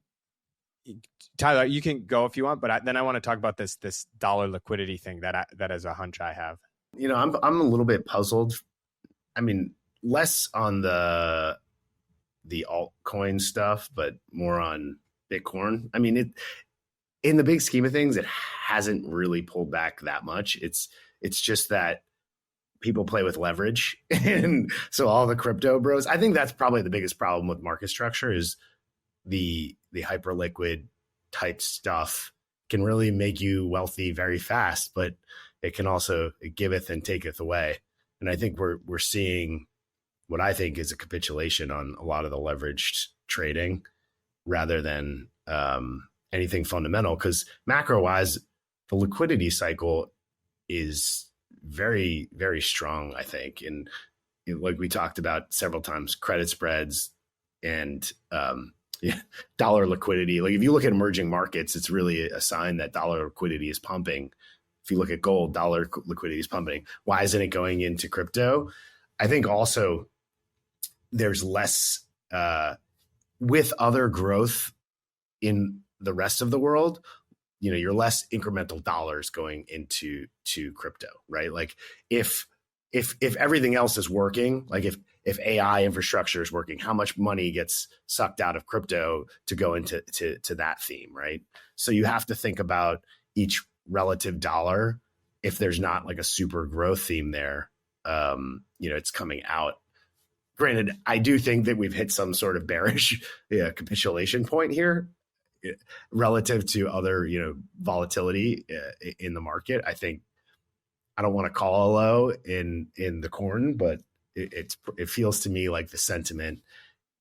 Tyler, you can go if you want, but then I want to talk about this dollar liquidity thing that is a hunch I have. I'm a little bit puzzled. Less on the altcoin stuff, but more on Bitcoin. In the big scheme of things, it hasn't really pulled back that much. It's just that people play with leverage. And so all the crypto bros, I think that's probably the biggest problem with market structure is the hyper liquid type stuff can really make you wealthy very fast, but it can also, it giveth and taketh away. And I think we're seeing what I think is a capitulation on a lot of the leveraged trading rather than anything fundamental, because macro wise, the liquidity cycle is very, very strong, I think. And like we talked about several times, credit spreads and dollar liquidity. Like if you look at emerging markets, it's really a sign that dollar liquidity is pumping. If you look at gold, dollar liquidity is pumping. Why isn't it going into crypto? I think also there's less with other growth in the rest of the world, you're less incremental dollars going into crypto, right? Like if everything else is working, like if AI infrastructure is working, how much money gets sucked out of crypto to go into that theme, right? So you have to think about each relative dollar. If there's not like a super growth theme there, it's coming out. Granted, I do think that we've hit some sort of bearish capitulation point here relative to other, volatility in the market. I think I don't want to call a low in the corn, but it feels to me like the sentiment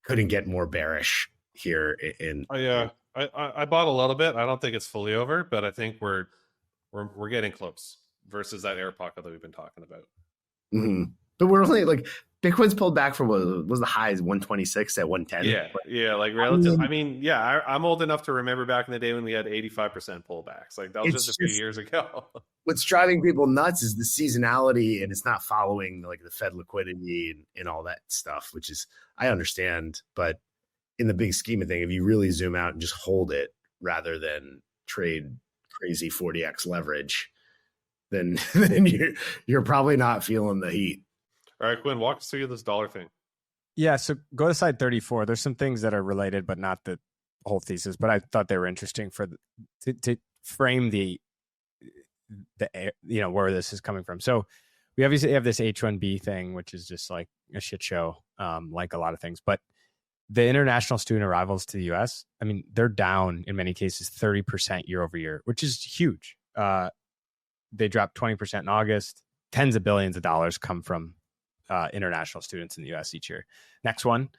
couldn't get more bearish here. I bought a little bit. I don't think it's fully over, but I think we're getting close. versus that air pocket that we've been talking about. Mm-hmm. But we're only like Bitcoin's pulled back from what was the highs 126 at 110. Yeah, like relative. I'm old enough to remember back in the day when we had 85% pullbacks. Like that was just a few years ago. What's driving people nuts is the seasonality, and it's not following like the Fed liquidity and all that stuff, which is, I understand, but in the big scheme of things, if you really zoom out and just hold it rather than trade crazy 40x leverage, then you're probably not feeling the heat. All right, Quinn, walk us through this dollar thing. Yeah, so go to slide 34. There's some things that are related, but not the whole thesis. But I thought they were interesting for to frame the where this is coming from. So we obviously have this H-1B thing, which is just like a shit show, like a lot of things. But the international student arrivals to the U.S., I mean, they're down in many cases 30% year over year, which is huge. They dropped 20% in August. Tens of billions of dollars come from international students in the U.S. each year. Next one,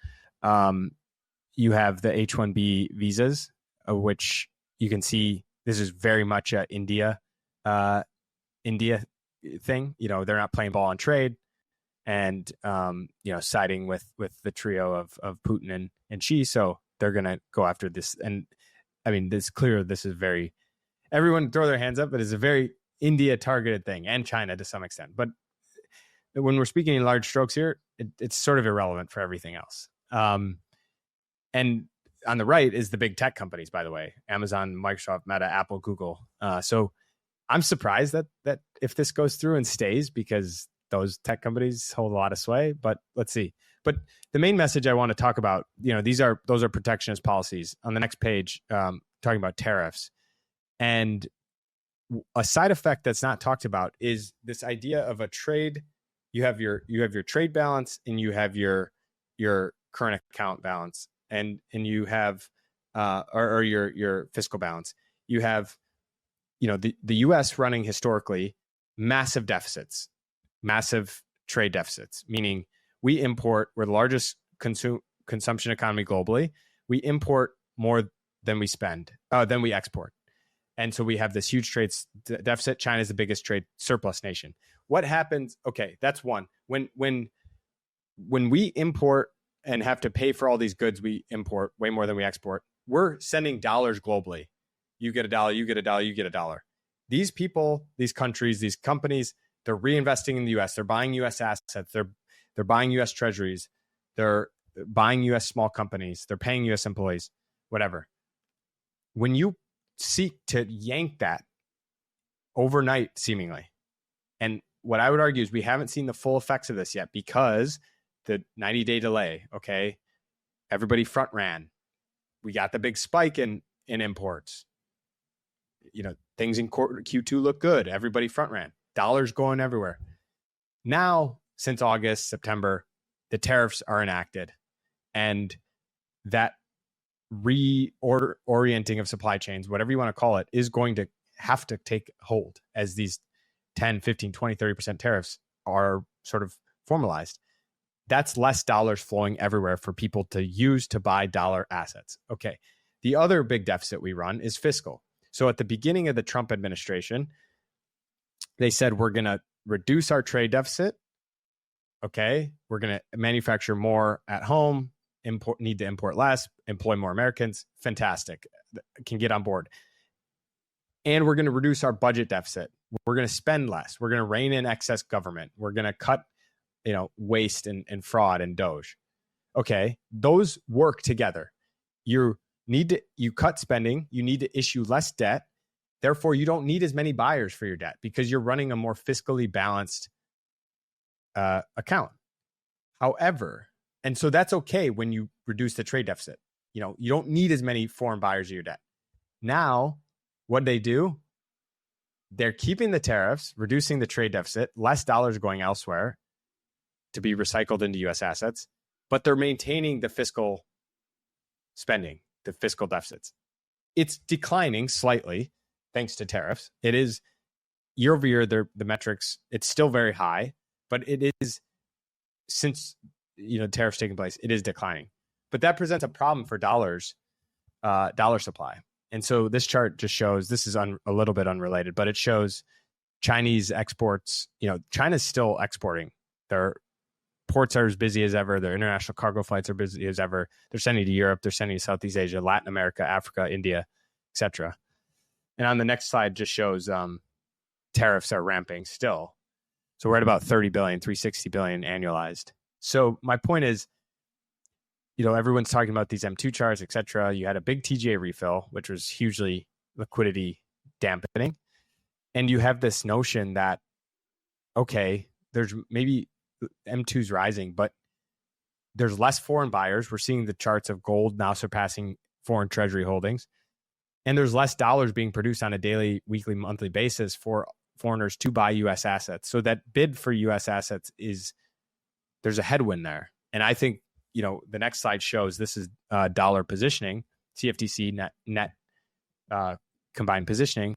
you have the H-1B visas, which you can see this is very much a India thing. They're not playing ball on trade, and siding with the trio of Putin and Xi. So they're gonna go after this. And I mean, it's clear this is very, everyone throw their hands up, but it's a very India targeted thing, and China to some extent. But when we're speaking in large strokes here, it's sort of irrelevant for everything else. And on the right is the big tech companies, by the way, Amazon, Microsoft, Meta, Apple, Google. So I'm surprised that if this goes through and stays, because those tech companies hold a lot of sway, but let's see. But the main message I want to talk about, those are protectionist policies. On the next page, talking about tariffs. And a side effect that's not talked about is this idea of a trade. You have your trade balance, and you have your current account balance, and you have or your fiscal balance. You have the U.S. running historically massive deficits, massive trade deficits, meaning we're the largest consumption economy globally. We import more than we export. And so we have this huge trade deficit. China is the biggest trade surplus nation. What happens? Okay, that's one. When we import and have to pay for all these goods we import way more than we export, we're sending dollars globally. You get a dollar, you get a dollar, you get a dollar. These people, these countries, these companies, they're reinvesting in the U.S. They're buying U.S. assets. They're buying U.S. treasuries. They're buying U.S. small companies. They're paying U.S. employees, whatever. When you seek to yank that overnight, seemingly, and what I would argue is we haven't seen the full effects of this yet because the 90-day delay, okay? Everybody front ran. We got the big spike in imports. Things in Q2 look good. Everybody front ran. Dollars going everywhere. Now, since August, September, the tariffs are enacted, and that reorienting of supply chains, whatever you want to call it, is going to have to take hold as these 10, 15, 20, 30% tariffs are sort of formalized. That's less dollars flowing everywhere for people to use to buy dollar assets. Okay. The other big deficit we run is fiscal. So at the beginning of the Trump administration, they said, we're going to reduce our trade deficit. Okay. We're going to manufacture more at home, need to import less, employ more Americans. Fantastic. Can get on board. And we're going to reduce our budget deficit. We're going to spend less. We're going to rein in excess government. We're going to cut, waste and fraud and Doge. Okay. Those work together. You cut spending. You need to issue less debt. Therefore, you don't need as many buyers for your debt because you're running a more fiscally balanced account. However, and so that's okay when you reduce the trade deficit. You don't need as many foreign buyers of your debt. Now, what they do, they're keeping the tariffs, reducing the trade deficit, less dollars going elsewhere to be recycled into U.S. assets, but they're maintaining the fiscal spending, the fiscal deficits. It's declining slightly thanks to tariffs. It is year over year, the metrics, it's still very high, but it is, since tariffs taking place, it is declining. But that presents a problem for dollar supply. And so this chart just shows, this is a little bit unrelated, but it shows Chinese exports, China's still exporting. Their ports are as busy as ever. Their international cargo flights are busy as ever. They're sending to Europe. They're sending to Southeast Asia, Latin America, Africa, India, etc. And on the next slide just shows tariffs are ramping still. So we're at about 30 billion, 360 billion annualized. So my point is, everyone's talking about these M2 charts, etc. You had a big TGA refill, which was hugely liquidity dampening. And you have this notion that, okay, there's maybe M2's rising, but there's less foreign buyers. We're seeing the charts of gold now surpassing foreign treasury holdings. And there's less dollars being produced on a daily, weekly, monthly basis for foreigners to buy U.S. assets. So that bid for U.S. assets there's a headwind there. And I think, the next slide shows this is dollar positioning, CFTC net combined positioning.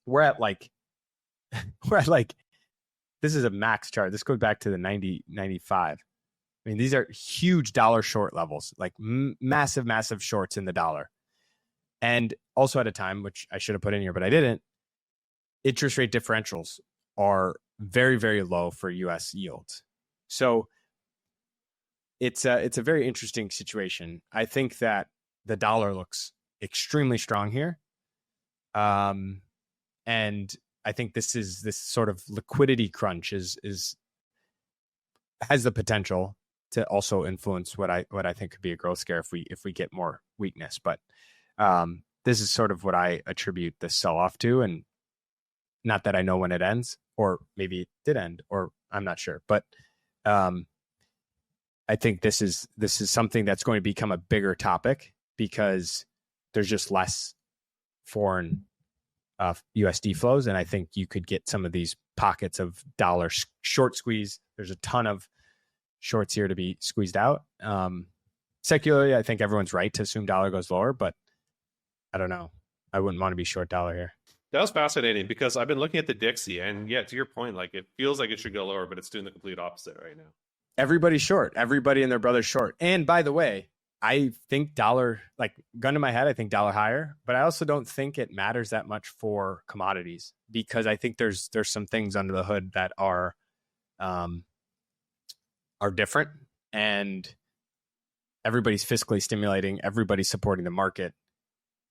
We're at this is a max chart. This goes back to the 95. I mean, these are huge dollar short levels, like massive, massive shorts in the dollar. And also at a time, which I should have put in here, but I didn't, interest rate differentials are very, very low for U.S. yields. So it's a very interesting situation. I think that the dollar looks extremely strong here. And I think this sort of liquidity crunch has the potential to also influence what I think could be a growth scare if we get more weakness. But this is sort of what I attribute this sell-off to, and not that I know when it ends, or maybe it did end, or I'm not sure. But I think this is something that's going to become a bigger topic because there's just less foreign USD flows, and I think you could get some of these pockets of dollar short squeeze. There's a ton of shorts here to be squeezed out. Secularly, I think everyone's right to assume dollar goes lower, but I don't know. I wouldn't want to be short dollar here. That was fascinating because I've been looking at the Dixie, and yeah, to your point, like it feels like it should go lower, but it's doing the complete opposite right now. Everybody's short. Everybody and their brother's short. And by the way, I think dollar, like gun to my head, I think dollar higher, but I also don't think it matters that much for commodities because I think there's some things under the hood that are different, and everybody's fiscally stimulating, everybody's supporting the market.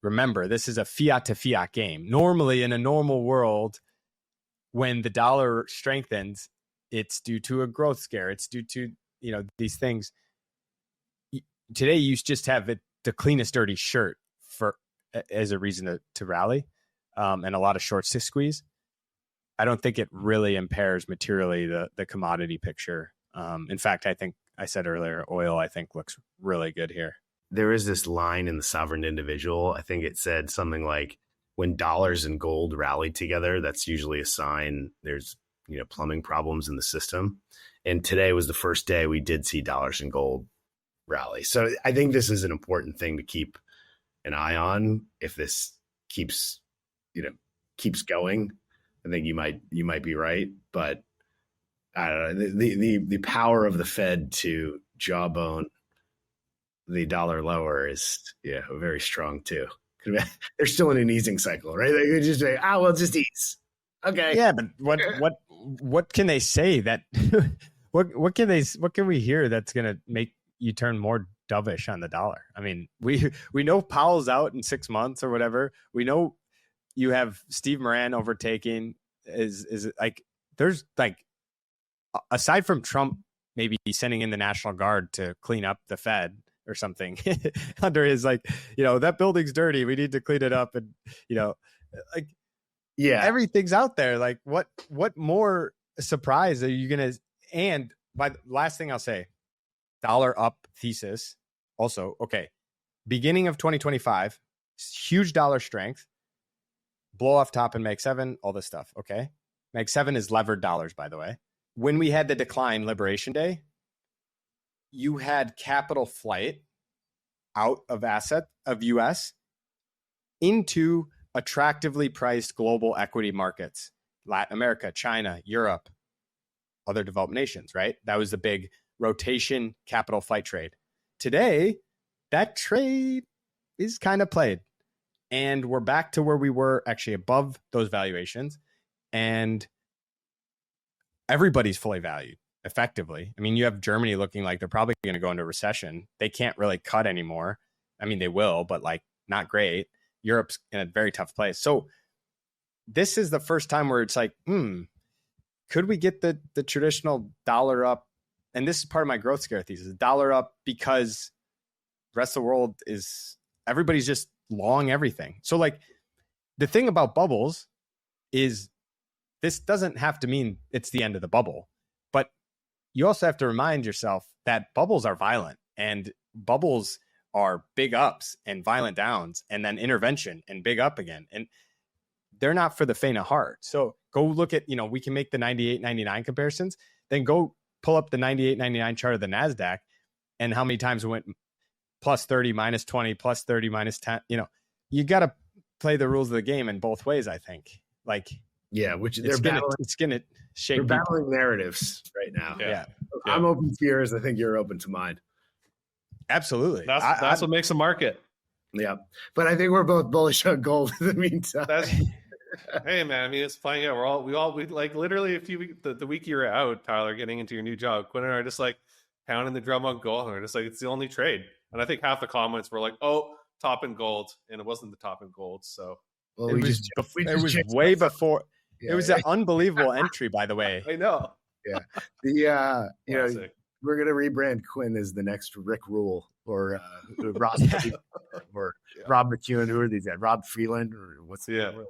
Remember, this is a fiat to fiat game. Normally in a normal world, when the dollar strengthens, it's due to a growth scare. It's due to, these things. Today, you just have the cleanest dirty shirt as a reason to rally, and a lot of shorts to squeeze. I don't think it really impairs materially the commodity picture. In fact, I think I said earlier, oil, I think, looks really good here. There is this line in the Sovereign Individual. I think it said something like, when dollars and gold rally together, that's usually a sign there's plumbing problems in the system. And today was the first day we did see dollars and gold rally. So I think this is an important thing to keep an eye on. If this keeps going, I think you might be right. But I don't know, the power of the Fed to jawbone the dollar lower is very strong too. They're still in an easing cycle, right? They could just say, we'll just ease. Okay. Yeah, but what can they say that what can we hear that's gonna make you turn more dovish on the dollar? I mean, we know Powell's out in 6 months or whatever. We know you have Steve Moran overtaking. Is like there's like, aside from Trump maybe sending in the National Guard to clean up the Fed or something under his that building's dirty, we need to clean it up, and everything's out there. Like what more surprise are you gonna? And by the last thing I'll say, dollar up thesis also. Okay, beginning of 2025, huge dollar strength, blow off top and make 7, all this stuff. Okay, make 7 is levered dollars, by the way. When we had the decline Liberation Day, you had capital flight out of US into attractively priced global equity markets, Latin America, China, Europe, other developed nations, right? That was the big rotation capital flight trade. Today, that trade is kind of played, and we're back to where we were, actually above those valuations. and everybody's fully valued effectively. I mean, you have Germany looking like they're probably going to go into recession. They can't really cut anymore. I mean, they will, but like not great. Europe's in a very tough place. So this is the first time where it's like, could we get the traditional dollar up? And this is part of my growth scare thesis, dollar up, because the rest of the world is, everybody's just long everything. So like the thing about bubbles is this doesn't have to mean it's the end of the bubble, but you also have to remind yourself that bubbles are violent, and bubbles are big ups and violent downs, and then intervention and big up again. And they're not for the faint of heart. So go look at, we can make the 98, 99 comparisons, then go pull up the 98, 99 chart of the NASDAQ and how many times it went plus 30, minus 20, plus 30, minus 10. You got to play the rules of the game in both ways, I think. Like, yeah, which it's going to shape. They're battling narratives right now. Yeah. I'm open to yours. I think you're open to mine. Absolutely. That's what makes a market. Yeah. But I think we're both bullish on gold in the meantime. Hey man, I mean, it's playing out. We like literally the week you were out, Tyler, getting into your new job, Quinn and I are just like pounding the drum on gold, and we're just like, it's the only trade. And I think half the comments were like, oh, top in gold, and it wasn't the top in gold. So it was way before. Yeah, it was an unbelievable entry, by the way. I know. Yeah. We're gonna rebrand Quinn as the next Rick Rule or Rob or Rob McEwen. Who are these guys? Rob Freeland or what's the name?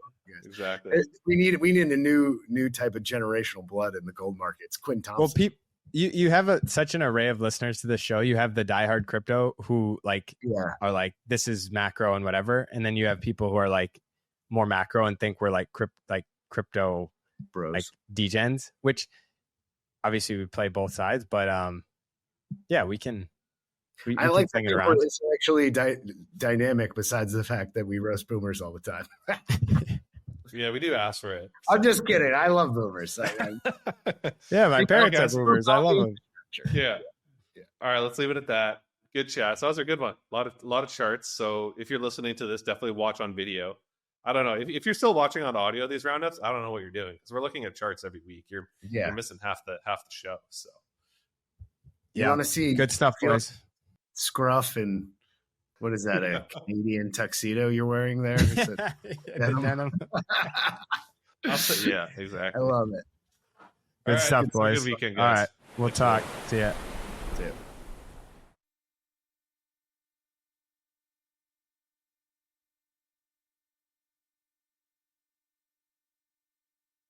Exactly. We need a new type of generational blood in the gold markets. Quinn Thompson. Well, you have such an array of listeners to the show. You have the diehard crypto who are like, this is macro and whatever, and then you have people who are like more macro and think we're like crypto bros, like degens, which obviously we play both sides, but we can. I like that it's actually dynamic. Besides the fact that we roast boomers all the time. Yeah, we do ask for it. I'm just kidding. I love boomers. Yeah, my parents are boomers. I love them. Yeah. All right, let's leave it at that. Good chat. So that was a good one. A lot of charts. So if you're listening to this, definitely watch on video. I don't know if you're still watching on audio these roundups. I don't know what you're doing because we're looking at charts every week. You're missing half the show. So you want to see good stuff, boys. Scruff and what is that? A Canadian tuxedo you're wearing there? Denim. Yeah, exactly. I love it. Good stuff, boys. Good weekend, guys. All right, we'll talk. See ya. See ya.